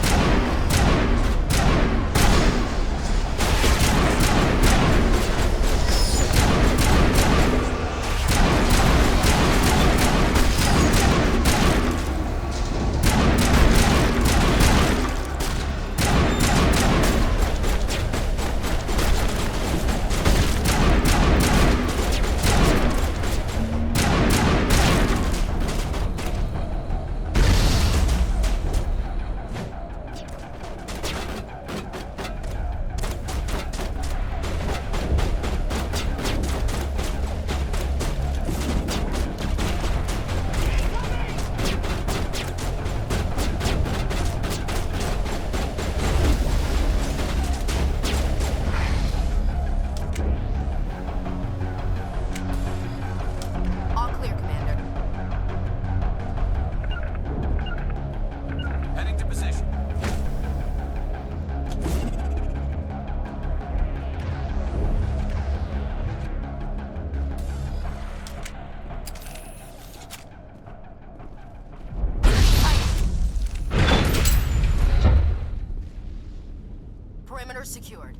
I: secured.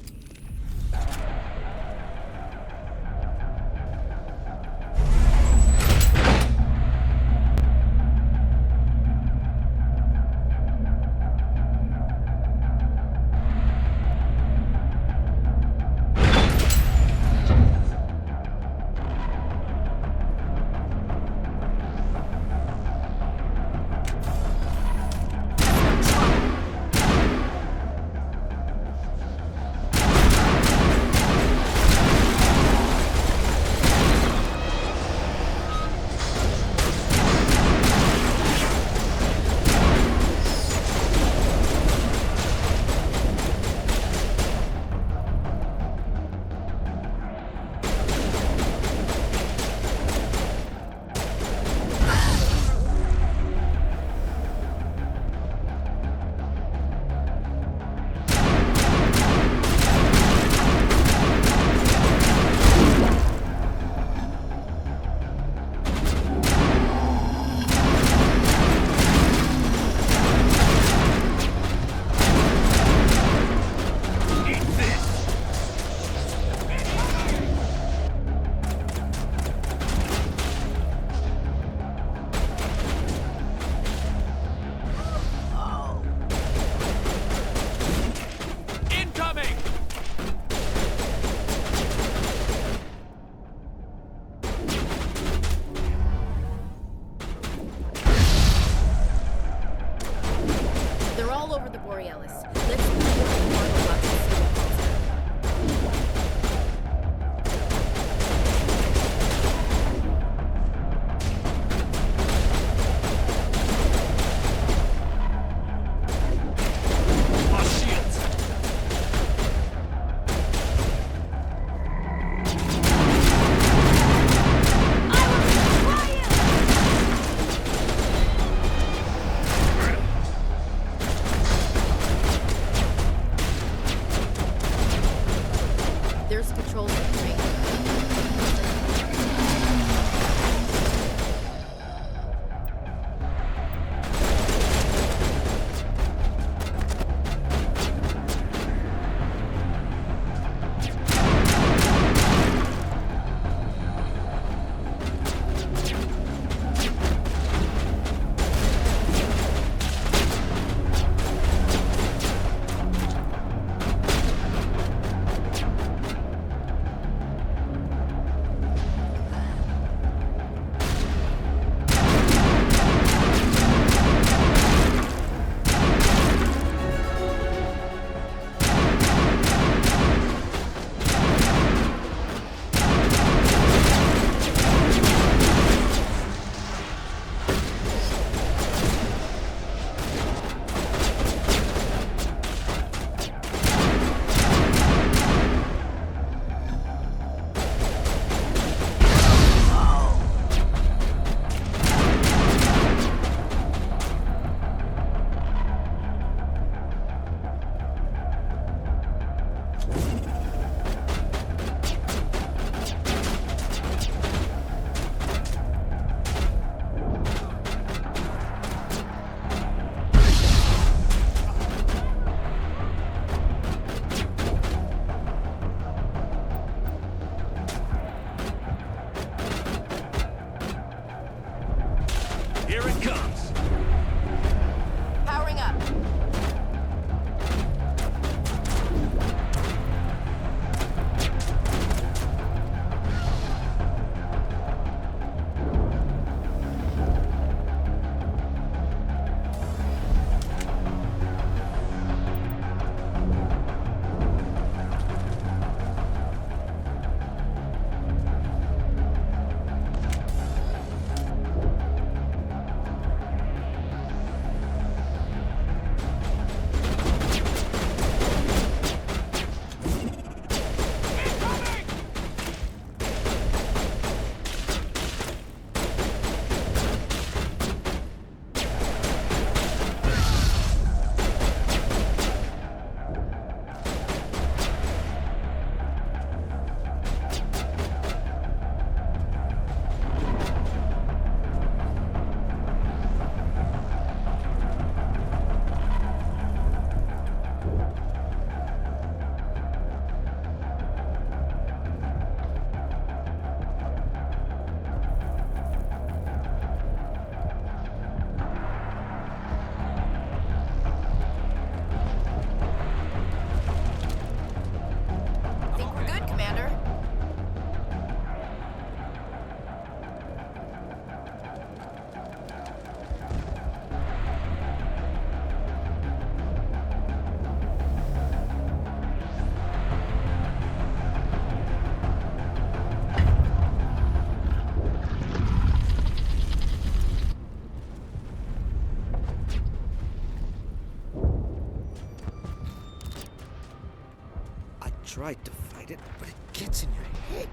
A: tried to fight it, but it gets in your head.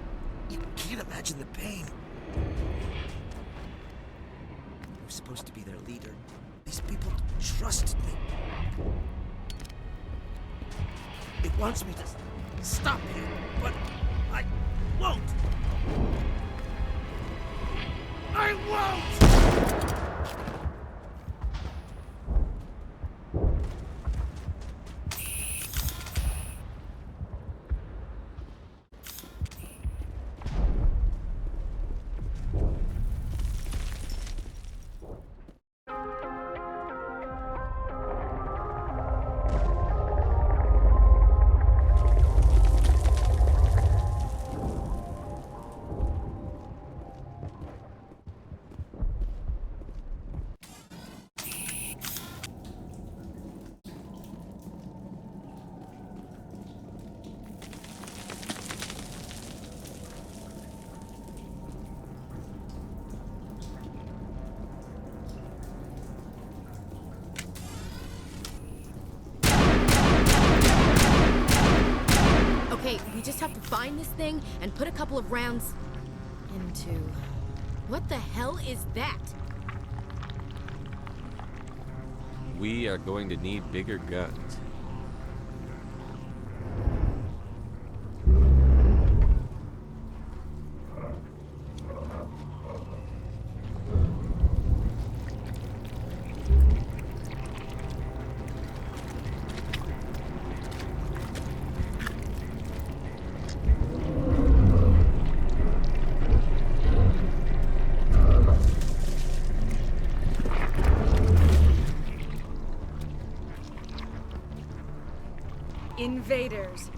A: You can't imagine the pain. I was supposed to be their leader. These people trusted me. It wants me to stop you, but I won't. I won't!
I: Okay, we just have to find this thing and put a couple of rounds into... What the hell is that?
B: We are going to need bigger guns.
Q: Invaders,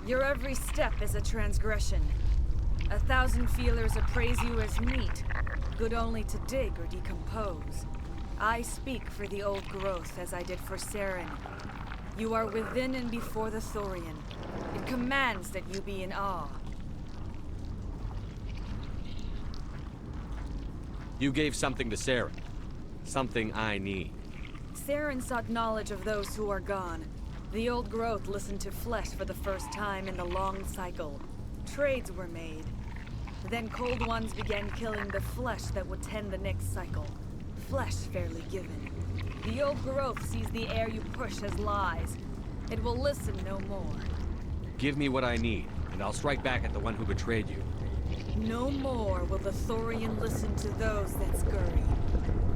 Q: your every step is a transgression. 1,000 feelers appraise you as meat, good only to dig or decompose. I speak for the old growth as I did for Saren. You are within and before the Thorian. It commands that you be in awe.
B: You gave something to Saren. Something I need.
Q: Saren sought knowledge of those who are gone. The old growth listened to flesh for the first time in the long cycle. Trades were made. Then cold ones began killing the flesh that would tend the next cycle. Flesh fairly given. The old growth sees the air you push as lies. It will listen no more.
B: Give me what I need, and I'll strike back at the one who betrayed you.
Q: No more will the Thorian listen to those that scurry.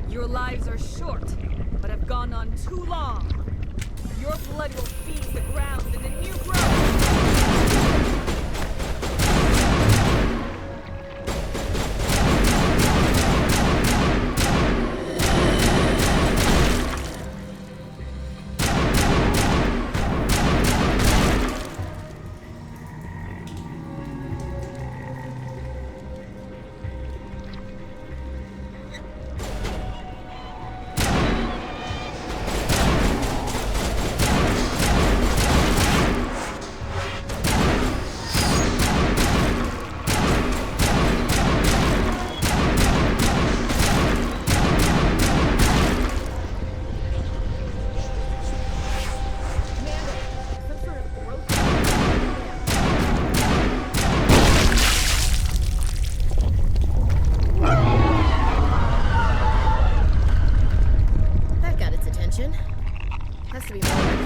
Q: Your lives are short, but have gone on too long. Your blood will feed the ground in a new growth!
I: Has to be more.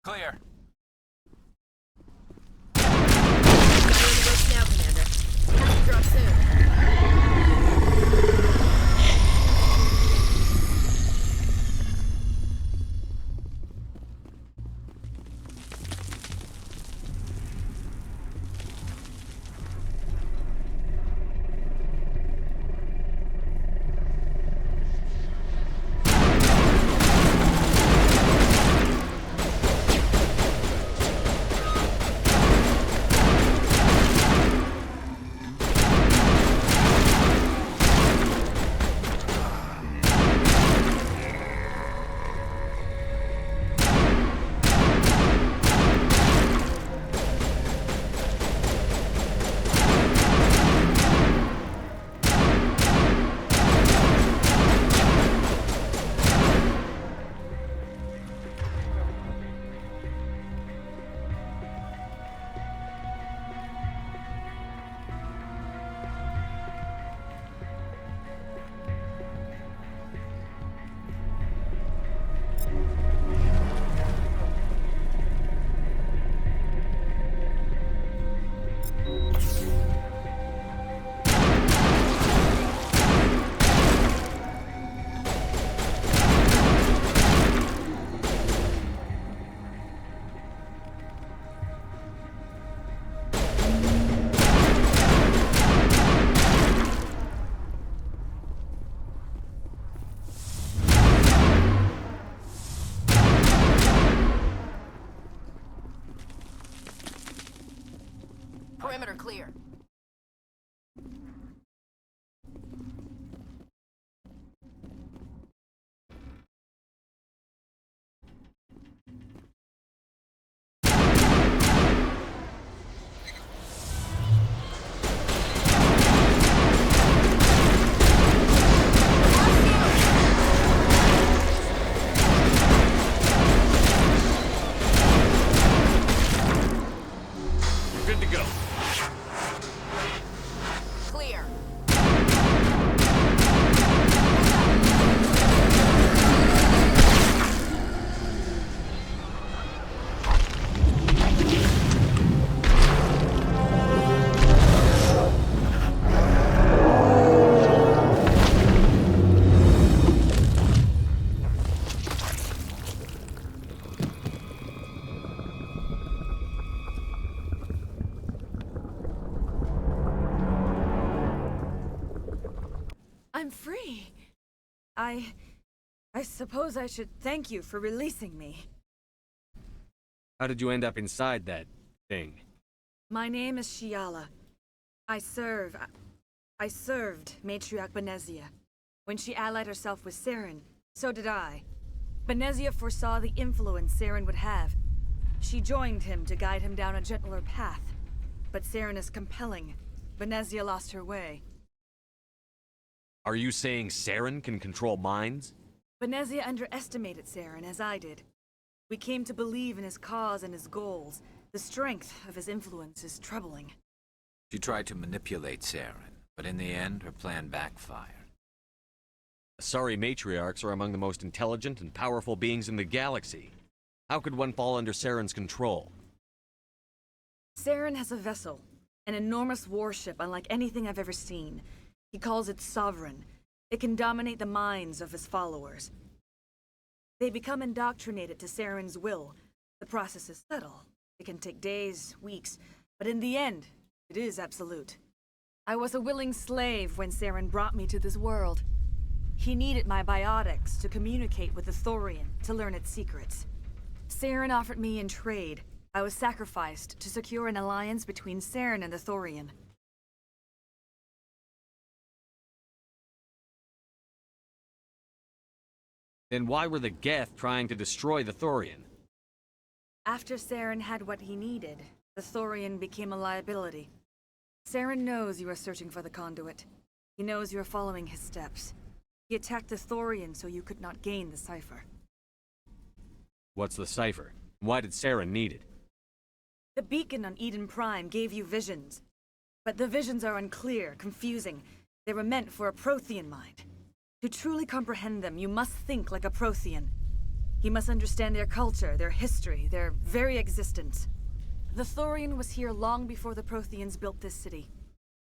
G: Clear.
I: Got her in the ropes now, Commander. Have to drop soon. Perimeter clear.
B: Good to go.
I: Clear.
Q: I'm free. I suppose I should thank you for releasing me.
B: How did you end up inside that thing?
Q: My name is Shiala. I served Matriarch Benezia. When she allied herself with Saren, so did I. Benezia foresaw the influence Saren would have. She joined him to guide him down a gentler path. But Saren is compelling. Benezia lost her way.
B: Are you saying Saren can control minds?
Q: Benezia underestimated Saren, as I did. We came to believe in his cause and his goals. The strength of his influence is troubling.
G: She tried to manipulate Saren, but in the end, her plan backfired.
B: Asari matriarchs are among the most intelligent and powerful beings in the galaxy. How could one fall under Saren's control?
Q: Saren has a vessel, an enormous warship unlike anything I've ever seen. He calls it Sovereign. It can dominate the minds of his followers. They become indoctrinated to Saren's will. The process is subtle. It can take days, weeks, but in the end, it is absolute. I was a willing slave when Saren brought me to this world. He needed my biotics to communicate with the Thorian, to learn its secrets. Saren offered me in trade. I was sacrificed to secure an alliance between Saren and the Thorian.
B: Then why were the Geth trying to destroy the Thorian?
Q: After Saren had what he needed, the Thorian became a liability. Saren knows you are searching for the conduit. He knows you are following his steps. He attacked the Thorian so you could not gain the cipher.
B: What's the cipher? Why did Saren need it?
Q: The beacon on Eden Prime gave you visions. But the visions are unclear, confusing. They were meant for a Prothean mind. To truly comprehend them, you must think like a Prothean. He must understand their culture, their history, their very existence. The Thorian was here long before the Protheans built this city.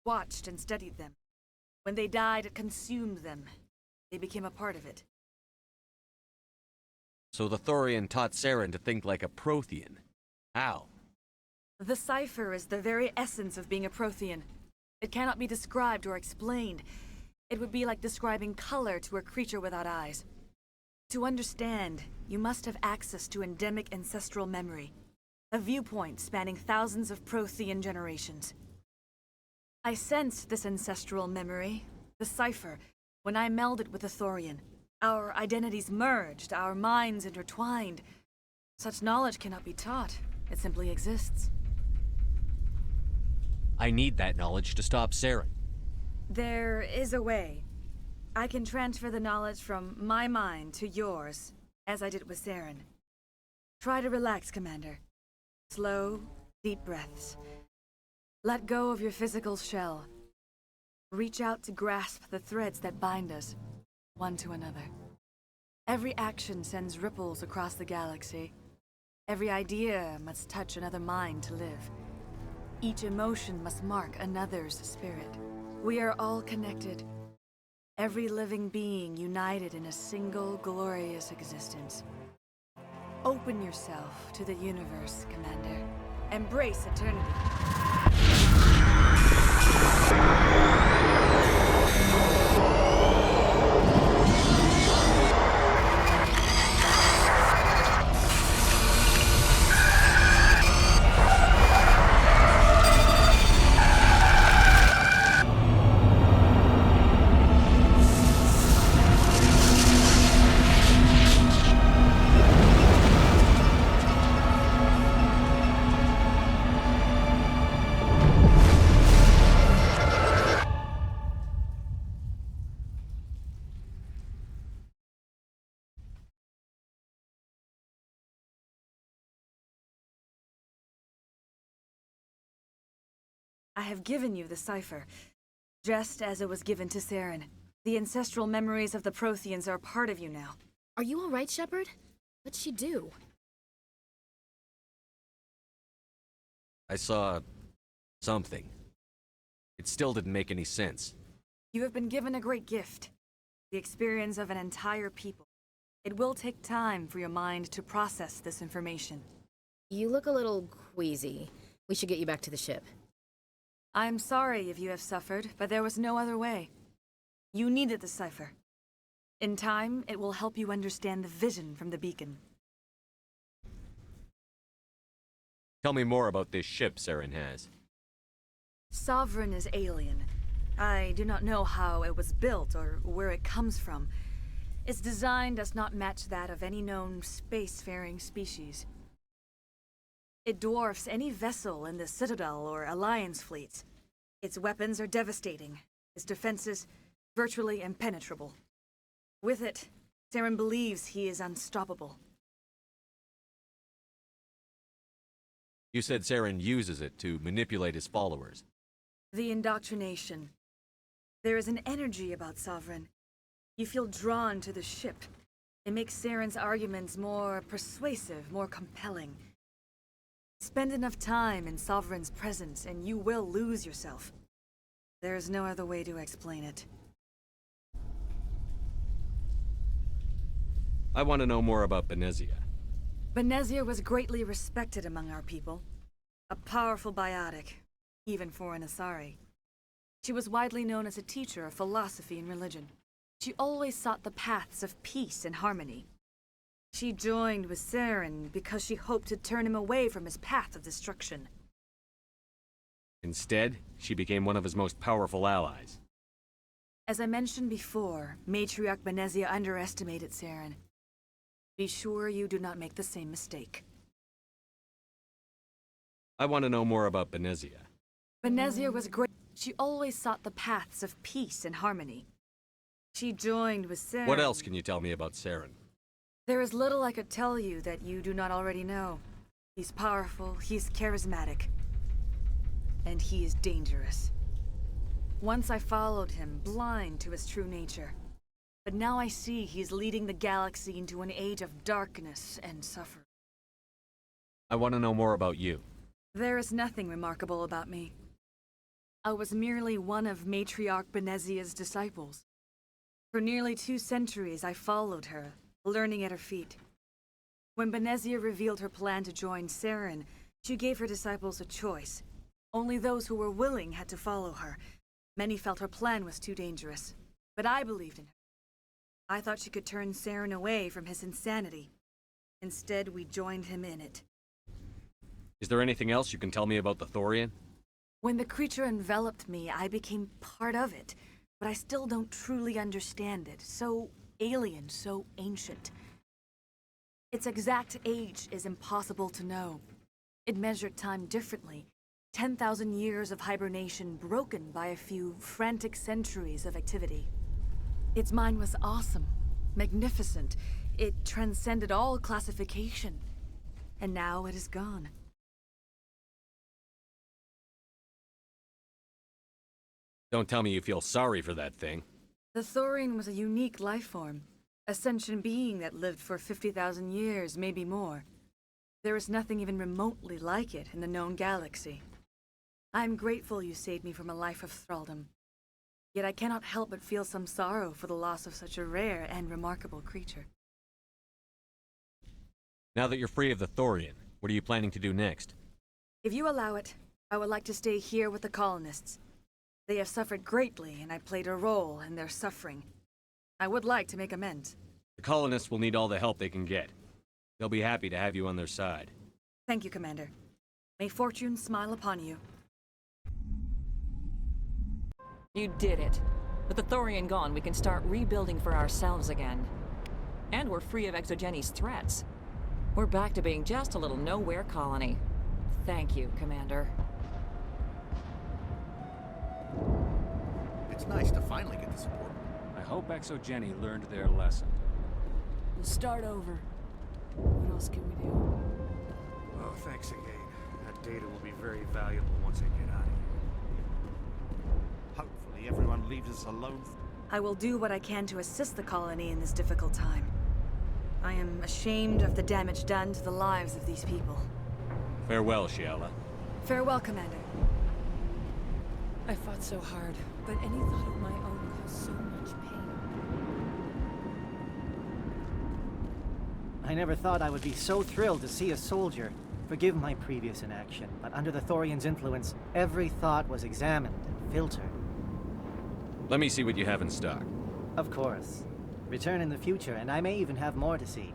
Q: Watched and studied them. When they died, it consumed them. They became a part of it.
B: So the Thorian taught Saren to think like a Prothean. How?
Q: The cipher is the very essence of being a Prothean. It cannot be described or explained. It would be like describing color to a creature without eyes. To understand, you must have access to endemic ancestral memory, a viewpoint spanning thousands of Prothean generations. I sensed this ancestral memory, the cipher, when I melded with the Thorian. Our identities merged, our minds intertwined. Such knowledge cannot be taught. It simply exists.
B: I need that knowledge to stop Saren.
Q: There is a way. I can transfer the knowledge from my mind to yours, as I did with Saren. Try to relax, Commander. Slow, deep breaths. Let go of your physical shell. Reach out to grasp the threads that bind us, one to another. Every action sends ripples across the galaxy. Every idea must touch another mind to live. Each emotion must mark another's spirit. We are all connected. Every living being united in a single glorious existence. Open yourself to the universe, Commander. Embrace eternity. I have given you the cipher, just as it was given to Saren. The ancestral memories of the Protheans are part of you now.
I: Are you all right, Shepard? What'd she do?
B: I saw something. It still didn't make any sense.
Q: You have been given a great gift. The experience of an entire people. It will take time for your mind to process this information.
I: You look a little queasy. We should get you back to the ship.
Q: I'm sorry if you have suffered, but there was no other way. You needed the cipher. In time, it will help you understand the vision from the beacon.
B: Tell me more about this ship Saren has.
Q: Sovereign is alien. I do not know how it was built or where it comes from. Its design does not match that of any known spacefaring species. It dwarfs any vessel in the Citadel or Alliance fleets. Its weapons are devastating. Its defenses virtually impenetrable. With it, Saren believes he is unstoppable.
B: You said Saren uses it to manipulate his followers.
Q: The indoctrination. There is an energy about Sovereign. You feel drawn to the ship. It makes Saren's arguments more persuasive, more compelling. Spend enough time in Sovereign's presence and you will lose yourself. There is no other way to explain it.
B: I want to know more about Benezia.
Q: Benezia was greatly respected among our people. A powerful biotic, even for an Asari. She was widely known as a teacher of philosophy and religion. She always sought the paths of peace and harmony. She joined with Saren because she hoped to turn him away from his path of destruction.
B: Instead, she became one of his most powerful allies.
Q: As I mentioned before, Matriarch Benezia underestimated Saren. Be sure you do not make the same mistake.
B: I want to know more about Benezia.
Q: Benezia was great. She always sought the paths of peace and harmony. She joined with Saren.
B: What else can you tell me about Saren?
Q: There is little I could tell you that you do not already know. He's powerful, he's charismatic, and he is dangerous. Once I followed him, blind to his true nature. But now I see he's leading the galaxy into an age of darkness and suffering.
B: I want to know more about you.
Q: There is nothing remarkable about me. I was merely one of Matriarch Benezia's disciples. For nearly 2 centuries, I followed her, learning at her feet. When Benezia revealed her plan to join Saren, she gave her disciples a choice. Only those who were willing had to follow her. Many felt her plan was too dangerous, but I believed in her. I thought she could turn Saren away from his insanity. Instead, we joined him in it.
B: Is there anything else you can tell me about the Thorian?
Q: When the creature enveloped me, I became part of it, but I still don't truly understand it. So alien, so ancient. Its exact age is impossible to know. It measured time differently. 10,000 years of hibernation broken by a few frantic centuries of activity. Its mind was awesome, magnificent. It transcended all classification. And now it is gone.
B: Don't tell me you feel sorry for that thing.
Q: The Thorian was a unique life form. A sentient being that lived for 50,000 years, maybe more. There is nothing even remotely like it in the known galaxy. I am grateful you saved me from a life of thraldom. Yet I cannot help but feel some sorrow for the loss of such a rare and remarkable creature.
B: Now that you're free of the Thorian, what are you planning to do next?
Q: If you allow it, I would like to stay here with the colonists. They have suffered greatly, and I played a role in their suffering. I would like to make amends.
B: The colonists will need all the help they can get. They'll be happy to have you on their side.
Q: Thank you, Commander. May fortune smile upon you.
K: You did it. With the Thorian gone, we can start rebuilding for ourselves again. And we're free of Exogeni's threats. We're back to being just a little nowhere colony. Thank you, Commander.
L: It's nice to finally get the support.
P: I hope Exogeni learned their lesson.
Q: We'll start over. What else can we do?
P: Well, thanks again. That data will be very valuable once I get out of here.
L: Hopefully everyone leaves us alone.
Q: I will do what I can to assist the colony in this difficult time. I am ashamed of the damage done to the lives of these people.
B: Farewell, Shiala.
Q: Farewell, Commander.
H: I fought so hard, but any thought of my own caused so much pain.
R: I never thought I would be so thrilled to see a soldier. Forgive my previous inaction, but under the Thorian's influence, every thought was examined and filtered.
B: Let me see what you have in stock.
R: Of course. Return in the future, and I may even have more to see.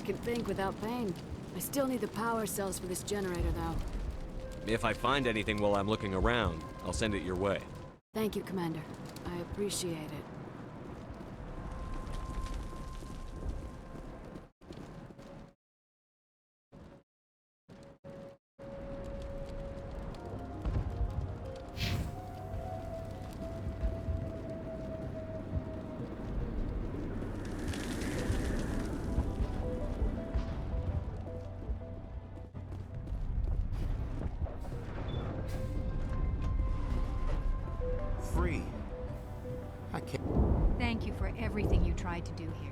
S: can think without pain. I still need the power cells for this generator, though.
B: If I find anything while I'm looking around, I'll send it your way.
S: Thank you, Commander. I appreciate it.
L: Free. I can't.
T: Thank you for everything you tried to do here.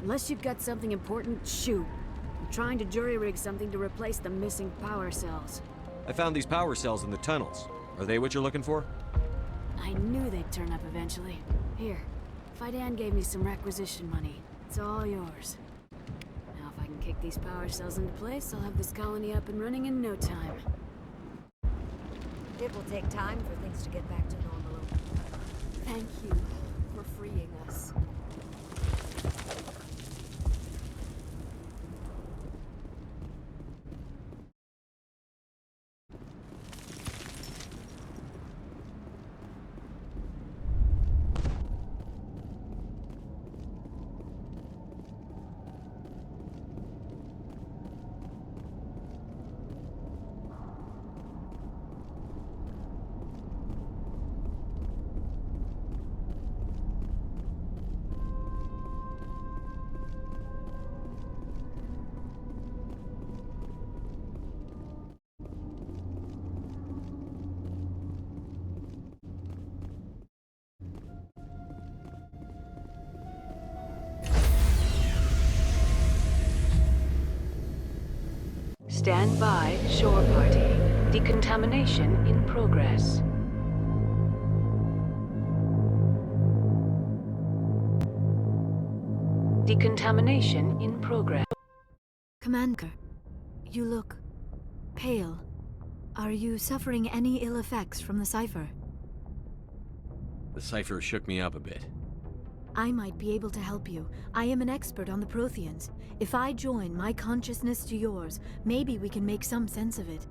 S: Unless you've got something important, shoot. I'm trying to jury-rig something to replace the missing power cells.
B: I found these power cells in the tunnels. Are they what you're looking for?
S: I knew they'd turn up eventually. Here, Fidan gave me some requisition money. It's all yours. Now if I can kick these power cells into place, I'll have this colony up and running in no time.
E: It will take time for things to get back to normal.
S: Thank you for freeing us. Stand by, shore party. Decontamination in progress. Decontamination in progress.
E: Commander, you look pale. Are you suffering any ill effects from the cipher?
B: The cipher shook me up a bit.
E: I might be able to help you. I am an expert on the Protheans. If I join my consciousness to yours, maybe we can make some sense of it.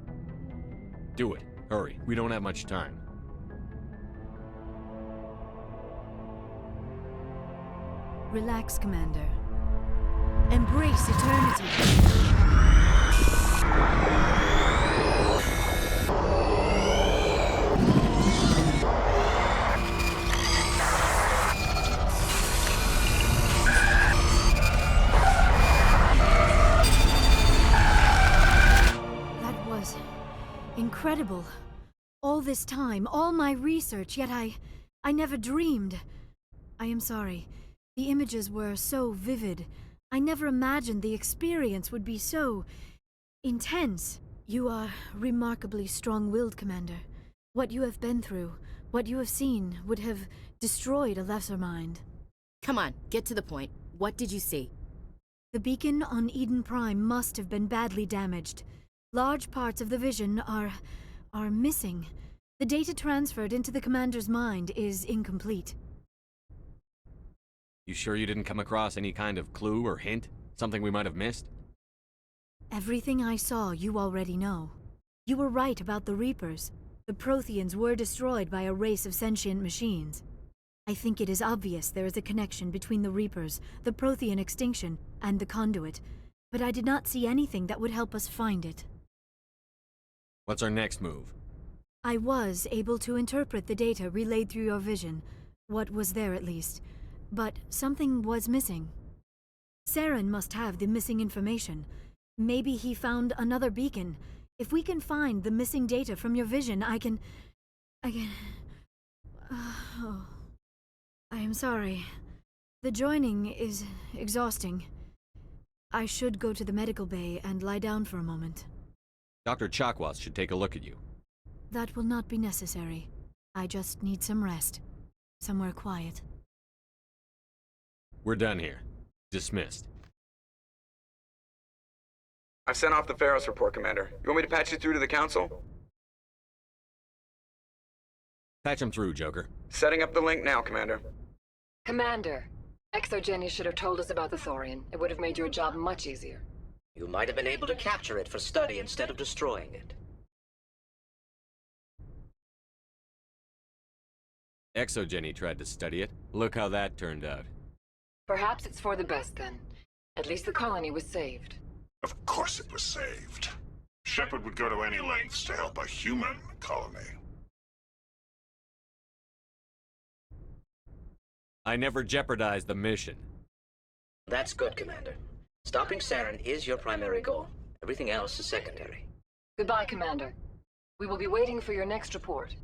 B: Do it. Hurry. We don't have much time.
E: Relax, Commander. Embrace eternity. That was incredible. All this time, all my research, yet I never dreamed. I am sorry. The images were so vivid. I never imagined the experience would be so intense. You are remarkably strong-willed, Commander. What you have been through, what you have seen, would have destroyed a lesser mind.
I: Come on, get to the point. What did you see?
E: The beacon on Eden Prime must have been badly damaged. Large parts of the vision are missing. The data transferred into the Commander's mind is incomplete.
B: You sure you didn't come across any kind of clue or hint? Something we might have missed?
E: Everything I saw, you already know. You were right about the Reapers. The Protheans were destroyed by a race of sentient machines. I think it is obvious there is a connection between the Reapers, the Prothean extinction, and the Conduit, but I did not see anything that would help us find it.
B: What's our next move?
E: I was able to interpret the data relayed through your vision, what was there at least, but something was missing. Saren must have the missing information. Maybe he found another beacon. If we can find the missing data from your vision, I can... Oh. I am sorry. The joining is exhausting. I should go to the medical bay and lie down for a moment.
B: Dr. Chakwas should take a look at you.
E: That will not be necessary. I just need some rest. Somewhere quiet.
B: We're done here. Dismissed.
O: I've sent off the Pharos report, Commander. You want me to patch you through to the Council?
B: Patch him through, Joker.
O: Setting up the link now, Commander.
K: Commander, Exogeny should have told us about the Thorian. It would have made your job much easier.
A: You might have been able to capture it for study instead of destroying it.
B: Exogeny tried to study it. Look how that turned out.
K: Perhaps it's for the best then. At least the colony was saved.
M: Of course it was saved. Shepard would go to any lengths to help a human colony.
B: I never jeopardized the mission.
A: That's good, Commander. Stopping Saren is your primary goal. Everything else is secondary.
K: Goodbye, Commander. We will be waiting for your next report.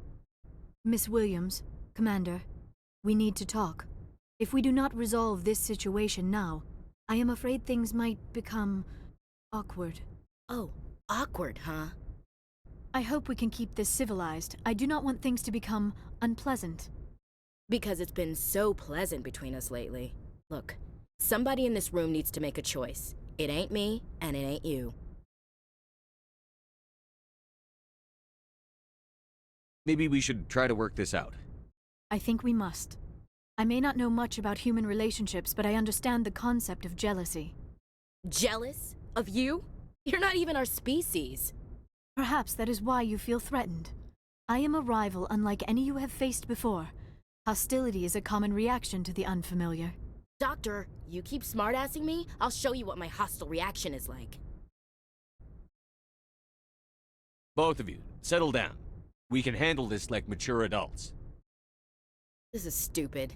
E: Miss Williams, Commander, we need to talk. If we do not resolve this situation now, I am afraid things might become awkward.
I: Oh, awkward, huh?
E: I hope we can keep this civilized. I do not want things to become unpleasant.
I: Because it's been so pleasant between us lately. Look, somebody in this room needs to make a choice. It ain't me, and it ain't you.
B: Maybe we should try to work this out.
E: I think we must. I may not know much about human relationships, but I understand the concept of jealousy.
I: Jealous? Of you? You're not even our species.
E: Perhaps that is why you feel threatened. I am a rival unlike any you have faced before. Hostility is a common reaction to the unfamiliar.
I: Doctor, you keep smartassing me, I'll show you what my hostile reaction is like.
B: Both of you, settle down. We can handle this like mature adults.
I: This is stupid.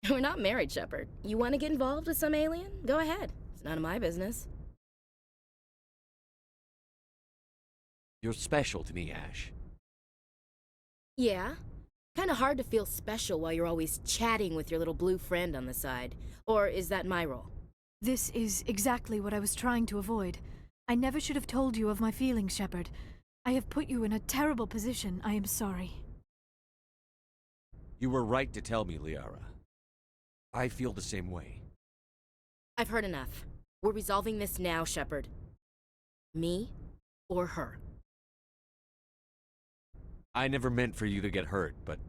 I: We're not married, Shepard. You want to get involved with some alien? Go ahead. It's none of my business.
B: You're special to me, Ash.
I: Yeah? Kinda hard to feel special while you're always chatting with your little blue friend on the side. Or is that my role?
E: This is exactly what I was trying to avoid.
S: I never should have told you of my feelings, Shepard. I have put you in a terrible position. I am sorry.
B: You were right to tell me, Liara. I feel the same way.
I: I've heard enough. We're resolving this now, Shepard. Me or her.
B: I never meant for you to get hurt, but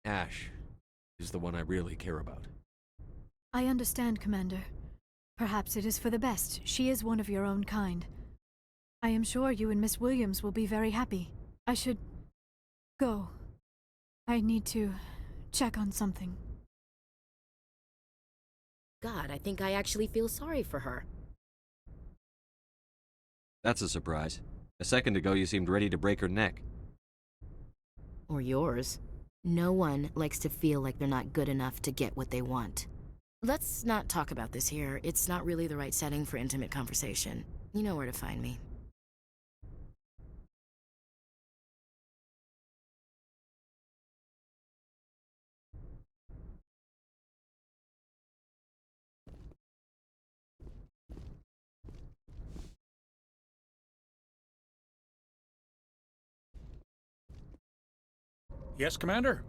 B: Ash is the one I really care about.
S: I understand, Commander. Perhaps it is for the best. She is one of your own kind. I am sure you and Miss Williams will be very happy. I should go. I need to check on something.
I: God, I think I actually feel sorry for her.
B: That's a surprise. A second ago you seemed ready to break her neck.
I: Or yours. No one likes to feel like they're not good enough to get what they want. Let's not talk about this here. It's not really the right setting for intimate conversation. You know where to find me.
C: Yes, Commander?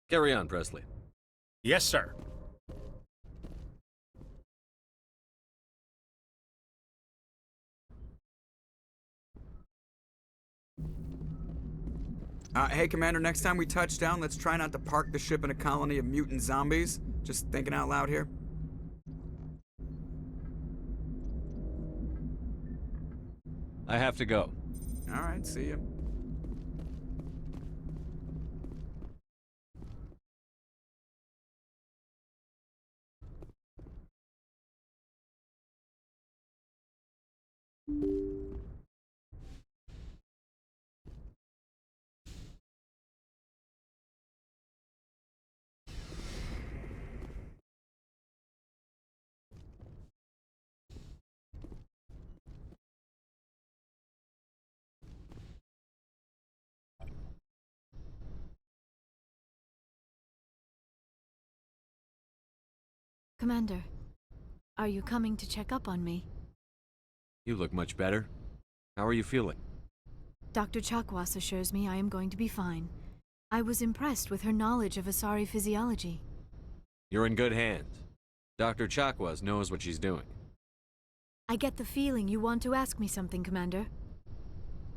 B: Carry on, Presley.
C: Yes, sir.
O: Hey, Commander, next time we touch down, let's try not to park the ship in a colony of mutant zombies. Just thinking out loud here.
B: I have to go.
O: All right, see you.
S: Commander, are you coming to check up on me?
B: You look much better. How are you feeling?
S: Dr. Chakwas assures me I am going to be fine. I was impressed with her knowledge of Asari physiology.
B: You're in good hands. Dr. Chakwas knows what she's doing.
S: I get the feeling you want to ask me something, Commander.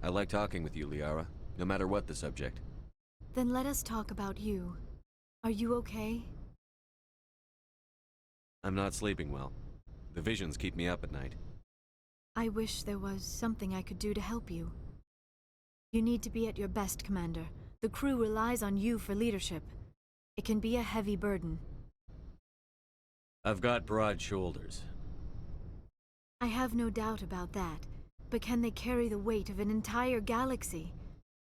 B: I like talking with you, Liara, no matter what the subject.
S: Then let us talk about you. Are you okay?
B: I'm not sleeping well. The visions keep me up at night.
S: I wish there was something I could do to help you. You need to be at your best, Commander. The crew relies on you for leadership. It can be a heavy burden.
B: I've got broad shoulders.
S: I have no doubt about that. But can they carry the weight of an entire galaxy?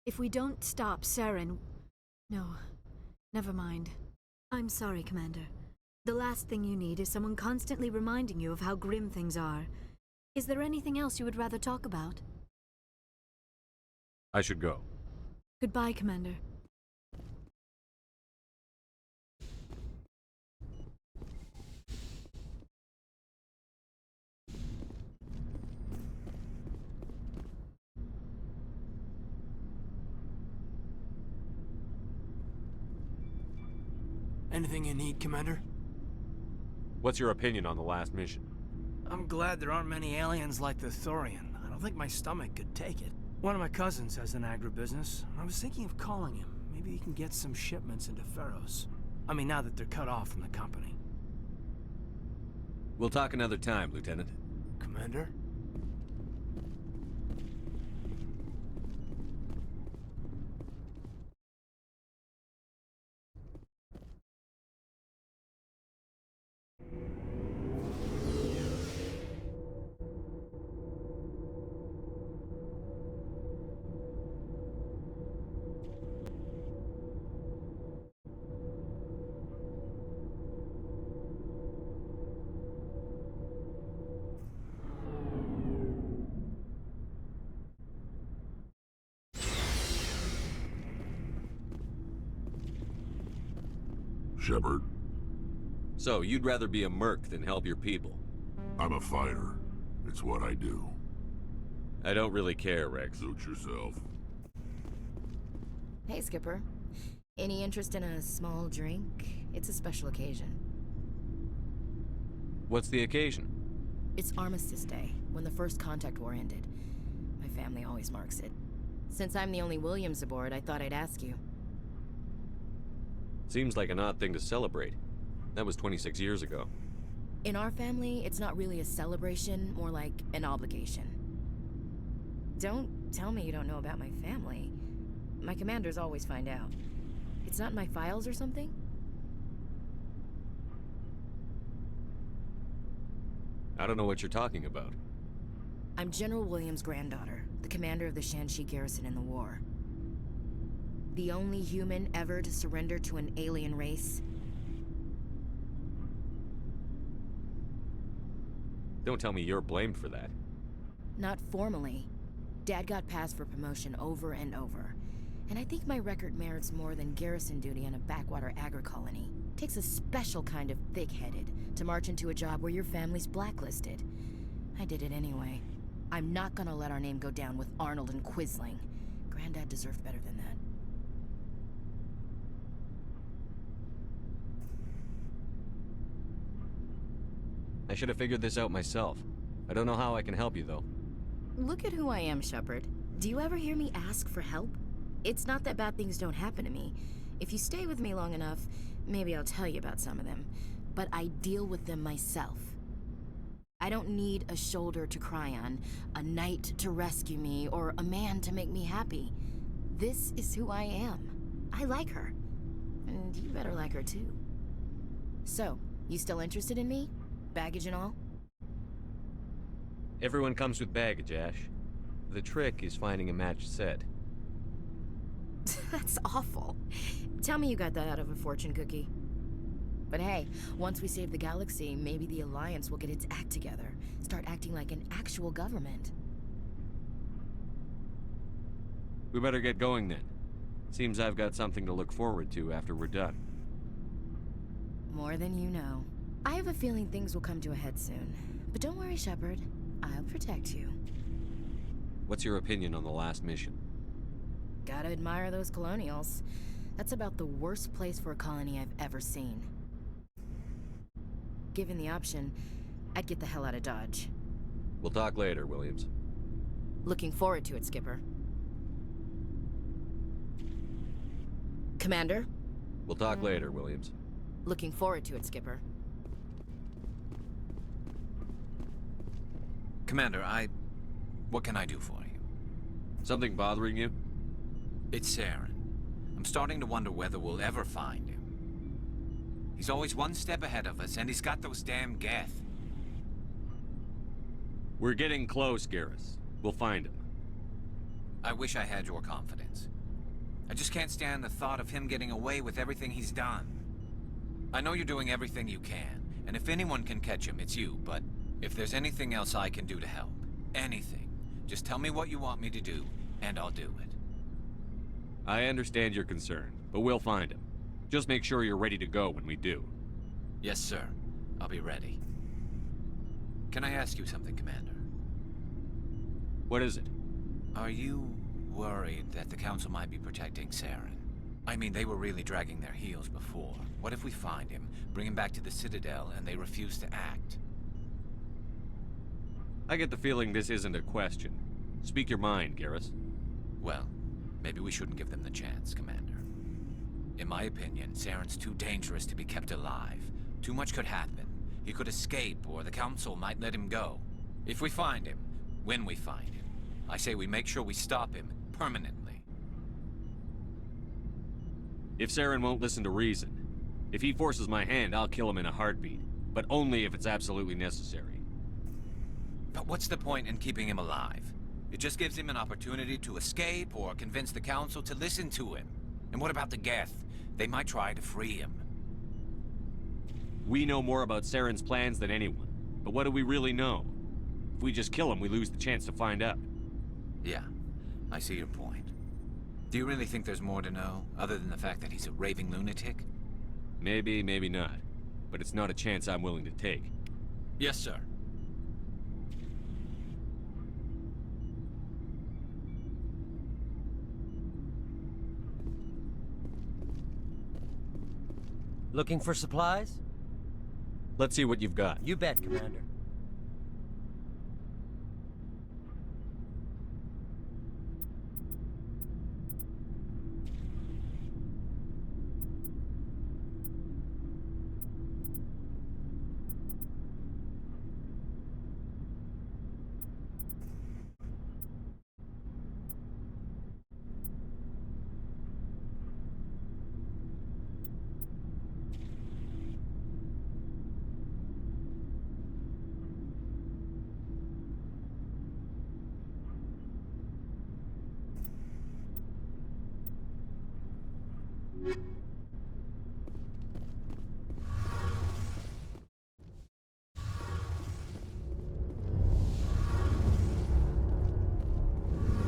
S: If we don't stop Saren... No, never mind. I'm sorry, Commander. The last thing you need is someone constantly reminding you of how grim things are. Is there anything else you would rather talk about?
B: I should go.
S: Goodbye, Commander.
F: Anything you need, Commander?
B: What's your opinion on the last mission?
F: I'm glad there aren't many aliens like the Thorian. I don't think my stomach could take it. One of my cousins has an agribusiness. I was thinking of calling him. Maybe he can get some shipments into Pharaohs. I mean, now that they're cut off from the company.
B: We'll talk another time, Lieutenant.
F: Commander?
M: Shepard.
B: So, you'd rather be a merc than help your people?
M: I'm a fighter. It's what I do.
B: I don't really care, Rex.
M: Suit yourself.
I: Hey, Skipper. Any interest in a small drink? It's a special occasion.
B: What's the occasion?
I: It's Armistice Day, when the First Contact War ended. My family always marks it. Since I'm the only Williams aboard, I thought I'd ask you.
B: Seems like an odd thing to celebrate. That was 26 years ago.
I: In our family, it's not really a celebration, more like an obligation. Don't tell me you don't know about my family. My commanders always find out. It's not in my files or something?
B: I don't know what you're talking about.
I: I'm General Williams' granddaughter, the commander of the Shanxi garrison in the war. The only human ever to surrender to an alien race.
B: Don't tell me you're blamed for that.
I: Not formally. Dad got passed for promotion over and over. And I think my record merits more than garrison duty on a backwater agri-colony. Takes a special kind of thick-headed to march into a job where your family's blacklisted. I did it anyway. I'm not gonna let our name go down with Arnold and Quisling. Granddad deserved better than that.
B: I should have figured this out myself. I don't know how I can help you, though.
I: Look at who I am, Shepard. Do you ever hear me ask for help? It's not that bad things don't happen to me. If you stay with me long enough, maybe I'll tell you about some of them. But I deal with them myself. I don't need a shoulder to cry on, a knight to rescue me, or a man to make me happy. This is who I am. I like her. And you better like her too. So, you still interested in me? Baggage and all?
B: Everyone comes with baggage, Ash. The trick is finding a matched set.
I: That's awful. Tell me you got that out of a fortune cookie. But hey, once we save the galaxy, maybe the Alliance will get its act together. Start acting like an actual government.
B: We better get going then. Seems I've got something to look forward to after we're done.
I: More than you know. I have a feeling things will come to a head soon. But don't worry, Shepard. I'll protect you.
B: What's your opinion on the last mission?
I: Gotta admire those colonials. That's about the worst place for a colony I've ever seen. Given the option, I'd get the hell out of Dodge.
B: We'll talk later, Williams.
I: Looking forward to it, Skipper. Commander?
B: We'll talk later, Williams.
I: Looking forward to it, Skipper.
G: Commander, what can I do for you?
B: Something bothering you?
G: It's Saren. I'm starting to wonder whether we'll ever find him. He's always one step ahead of us, and he's got those damn Geth.
B: We're getting close, Garrus. We'll find him.
G: I wish I had your confidence. I just can't stand the thought of him getting away with everything he's done. I know you're doing everything you can, and if anyone can catch him, it's you, but if there's anything else I can do to help, anything, just tell me what you want me to do, and I'll do it.
B: I understand your concern, but we'll find him. Just make sure you're ready to go when we do.
G: Yes, sir. I'll be ready. Can I ask you something, Commander?
B: What is it?
G: Are you worried that the Council might be protecting Saren? I mean, they were really dragging their heels before. What if we find him, bring him back to the Citadel, and they refuse to act?
B: I get the feeling this isn't a question. Speak your mind, Garrus.
G: Well, maybe we shouldn't give them the chance, Commander. In my opinion, Saren's too dangerous to be kept alive. Too much could happen. He could escape, or the Council might let him go. If we find him, when we find him, I say we make sure we stop him permanently.
B: If Saren won't listen to reason, if he forces my hand, I'll kill him in a heartbeat. But only if it's absolutely necessary.
G: But what's the point in keeping him alive? It just gives him an opportunity to escape or convince the Council to listen to him. And what about the Geth? They might try to free him.
B: We know more about Saren's plans than anyone. But what do we really know? If we just kill him, we lose the chance to find out.
G: Yeah, I see your point. Do you really think there's more to know, other than the fact that he's a raving lunatic?
B: Maybe, maybe not. But it's not a chance I'm willing to take.
G: Yes, sir.
U: Looking for supplies?
B: Let's see what you've got.
U: You bet, Commander.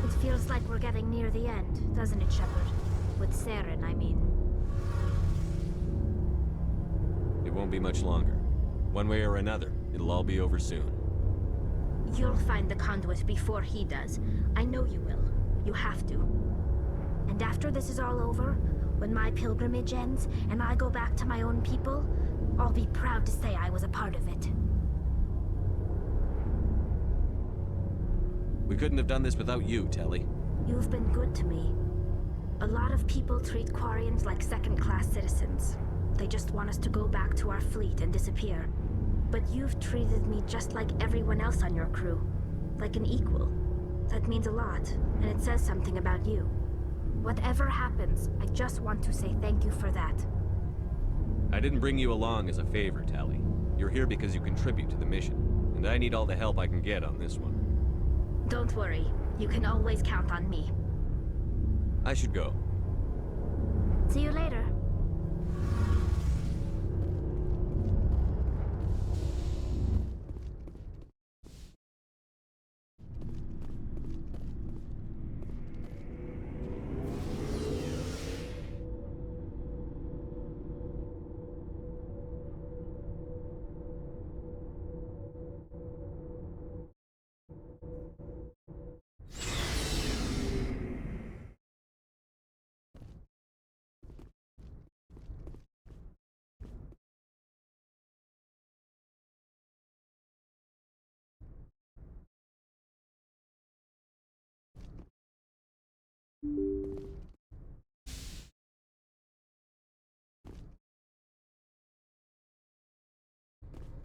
V: It feels like we're getting near the end, doesn't it, Shepard? With Saren, I mean.
B: It won't be much longer. One way or another, it'll all be over soon.
V: You'll find the conduit before he does. I know you will. You have to. And after this is all over, when my pilgrimage ends, and I go back to my own people, I'll be proud to say I was a part of it.
B: We couldn't have done this without you, Telly.
V: You've been good to me. A lot of people treat Quarians like second-class citizens. They just want us to go back to our fleet and disappear. But you've treated me just like everyone else on your crew. Like an equal. That means a lot, and it says something about you. Whatever happens, I just want to say thank you for that.
B: I didn't bring you along as a favor, Telly. You're here because you contribute to the mission, and I need all the help I can get on this one.
V: Don't worry. You can always count on me.
B: I should go.
V: See you later.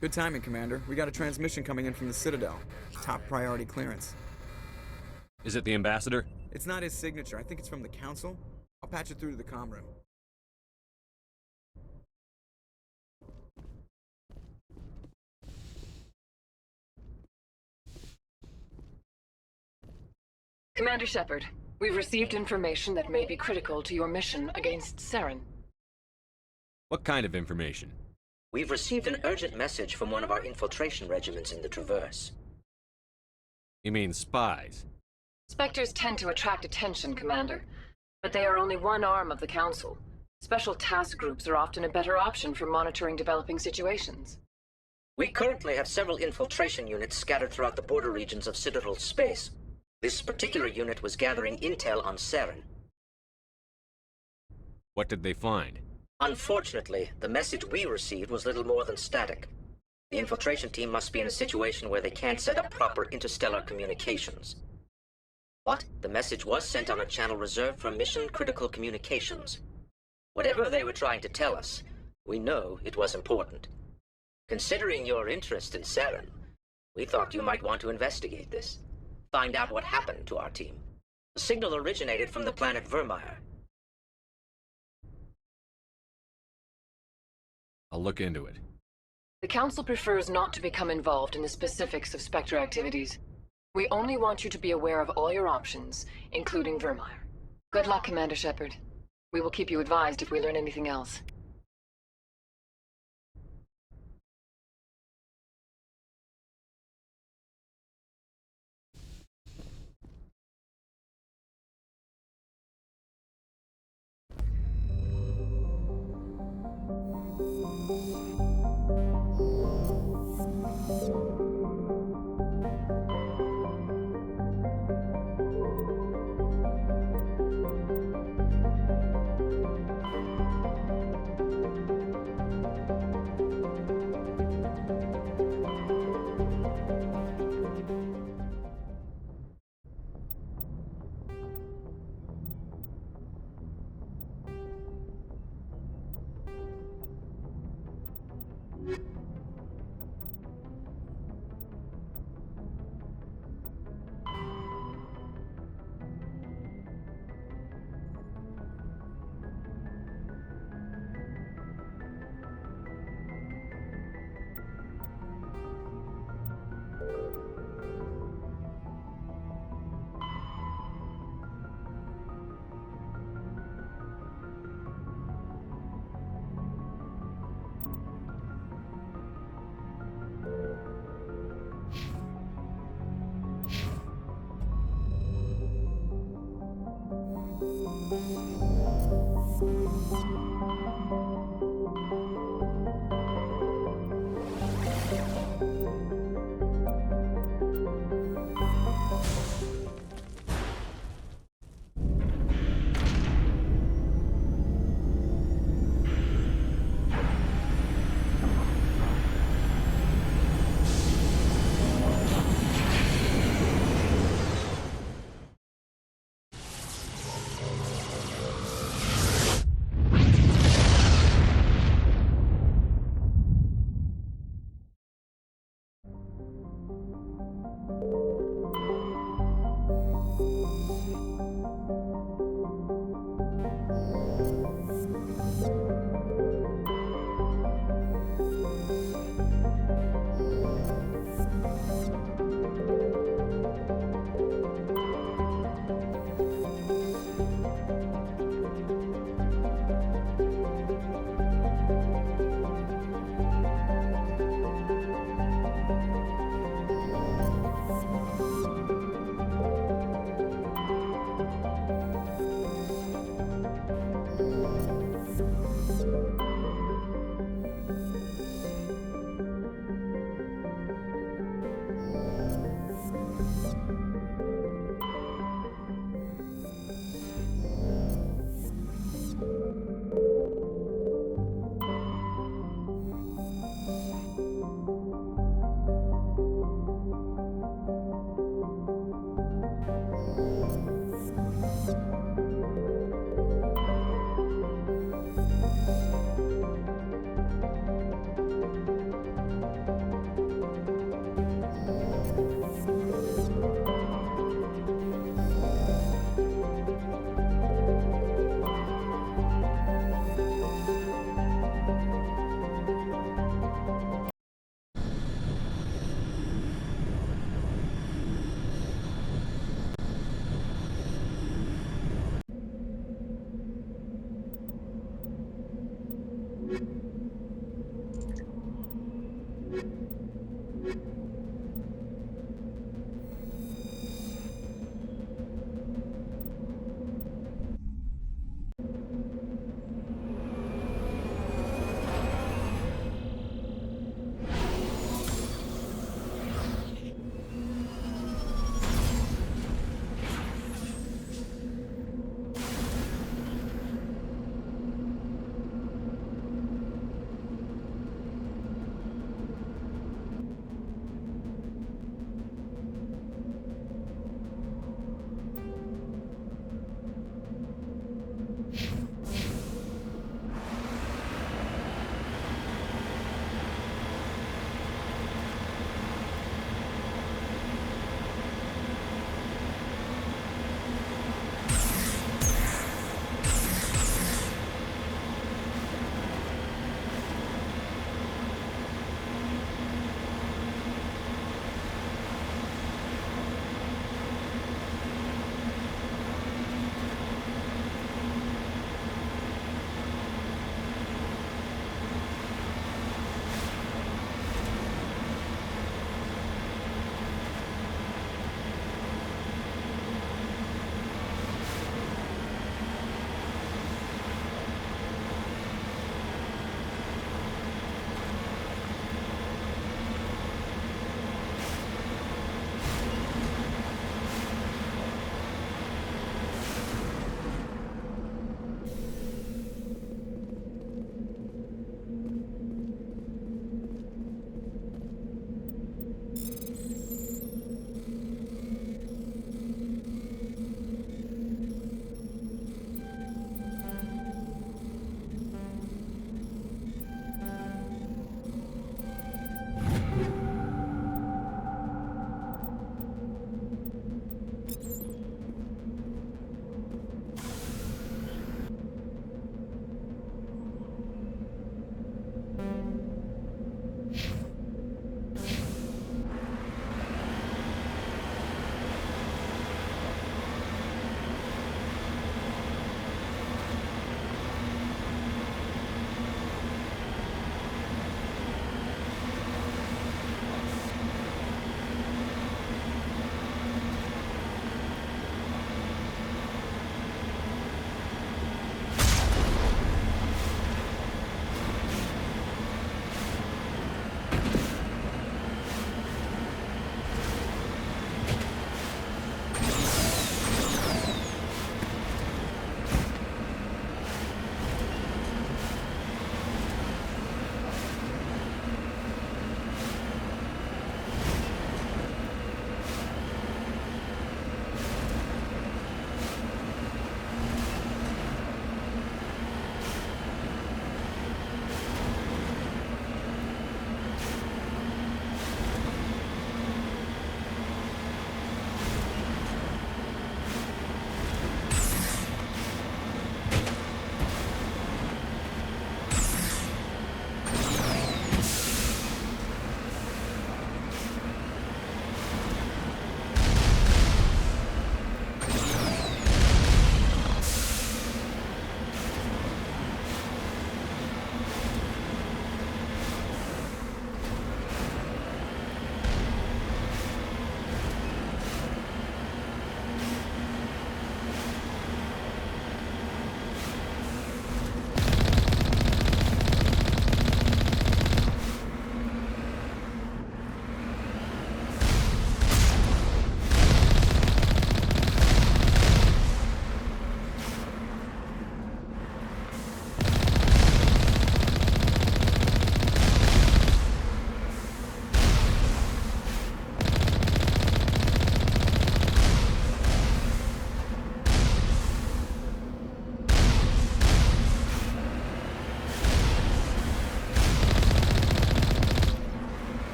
O: Good timing, Commander. We got a transmission coming in from the Citadel. Top priority clearance.
B: Is it the ambassador?
O: It's not his signature. I think it's from the Council. I'll patch it through to the comm room.
H: Commander Shepard, we've received information that may be critical to your mission against Saren.
B: What kind of information?
A: We've received an urgent message from one of our infiltration regiments in the Traverse.
B: You mean spies?
H: Spectres tend to attract attention, Commander, but they are only one arm of the Council. Special task groups are often a better option for monitoring developing situations.
A: We currently have several infiltration units scattered throughout the border regions of Citadel space. This particular unit was gathering intel on Saren.
B: What did they find?
A: Unfortunately, the message we received was little more than static. The infiltration team must be in a situation where they can't set up proper interstellar communications. But the message was sent on a channel reserved for mission-critical communications. Whatever they were trying to tell us, we know it was important. Considering your interest in Saren, we thought you might want to investigate this. Find out what happened to our team. The signal originated from the planet Vermeer.
B: I'll look into it.
H: The Council prefers not to become involved in the specifics of Spectre activities. We only want you to be aware of all your options, including Vermeer. Good luck, Commander Shepard. We will keep you advised if we learn anything else.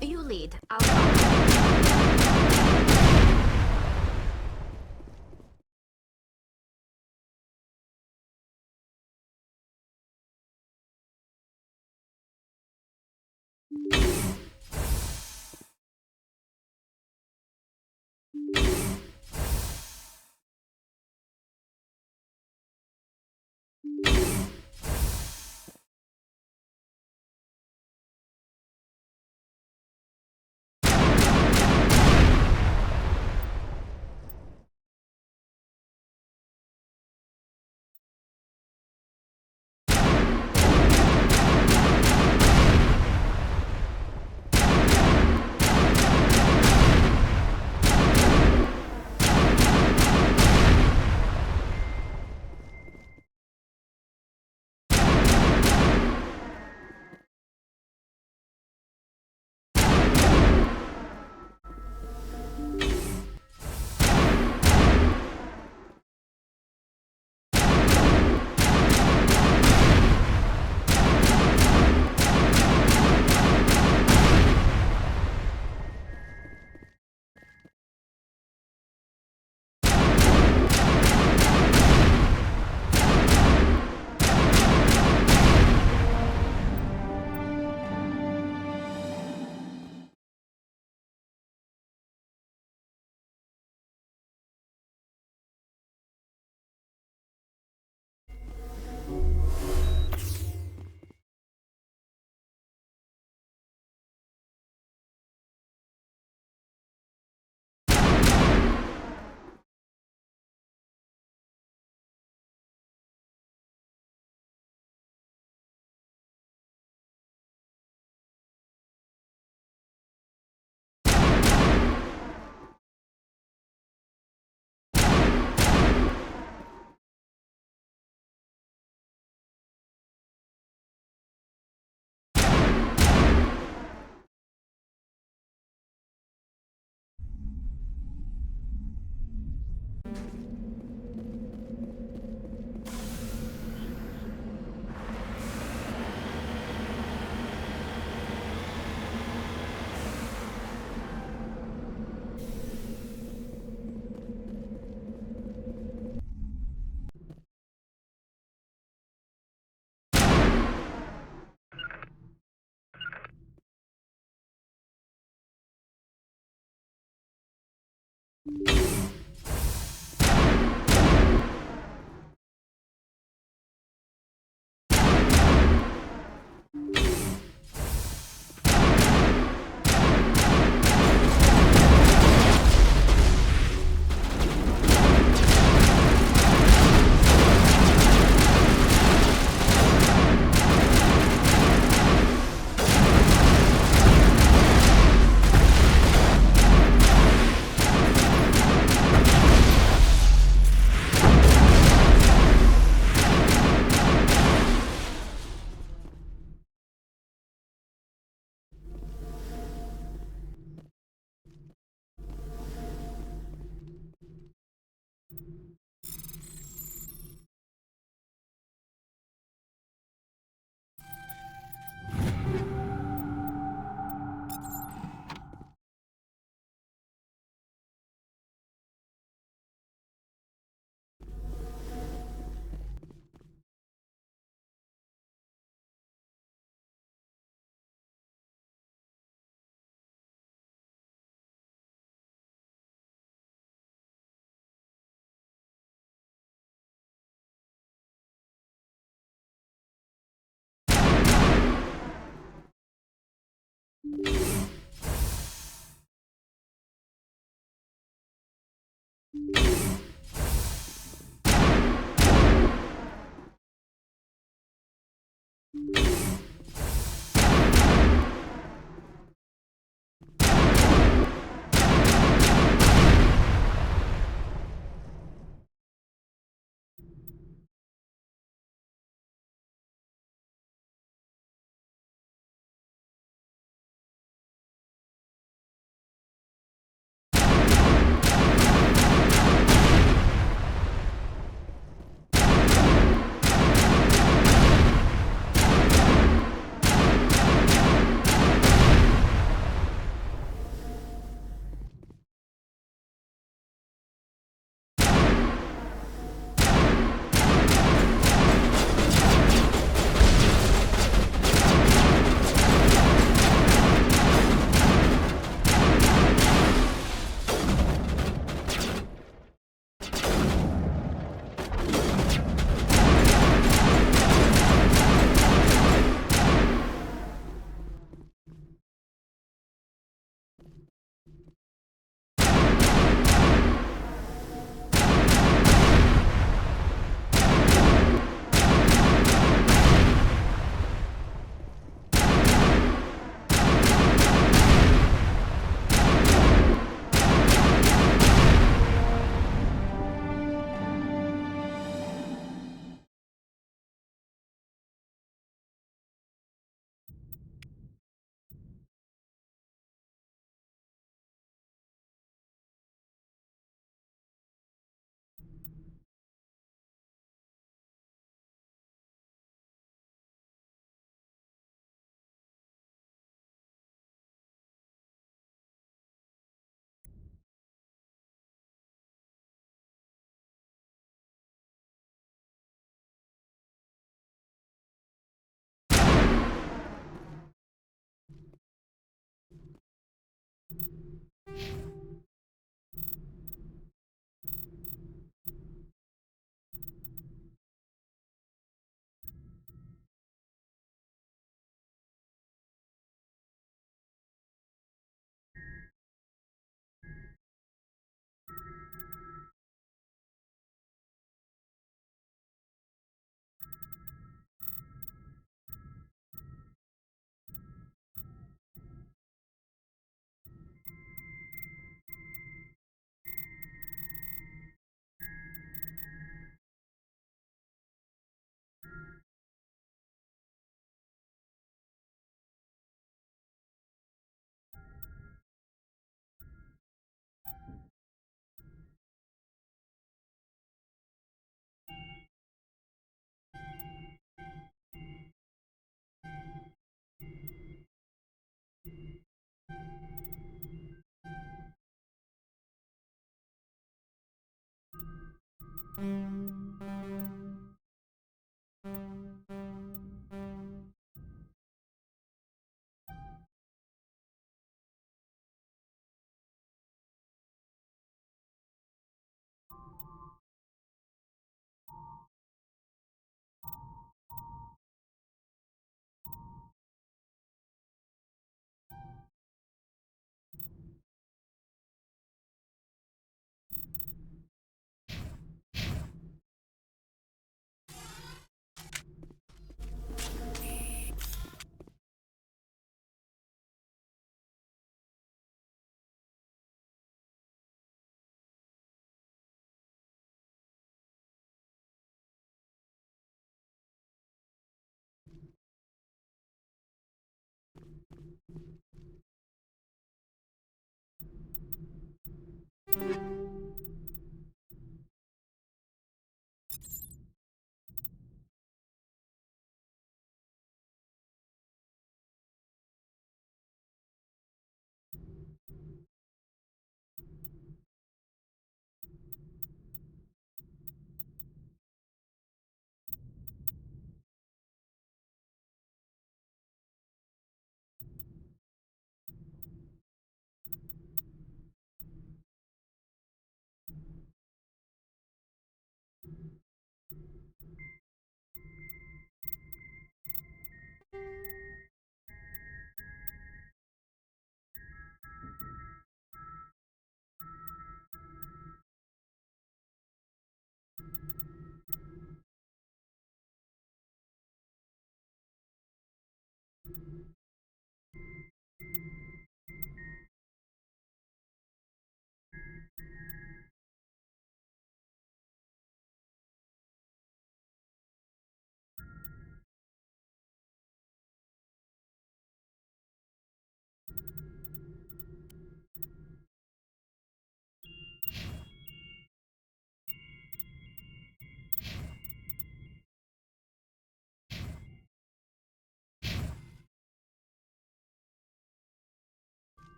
V: You lead. I'll follow.
J: you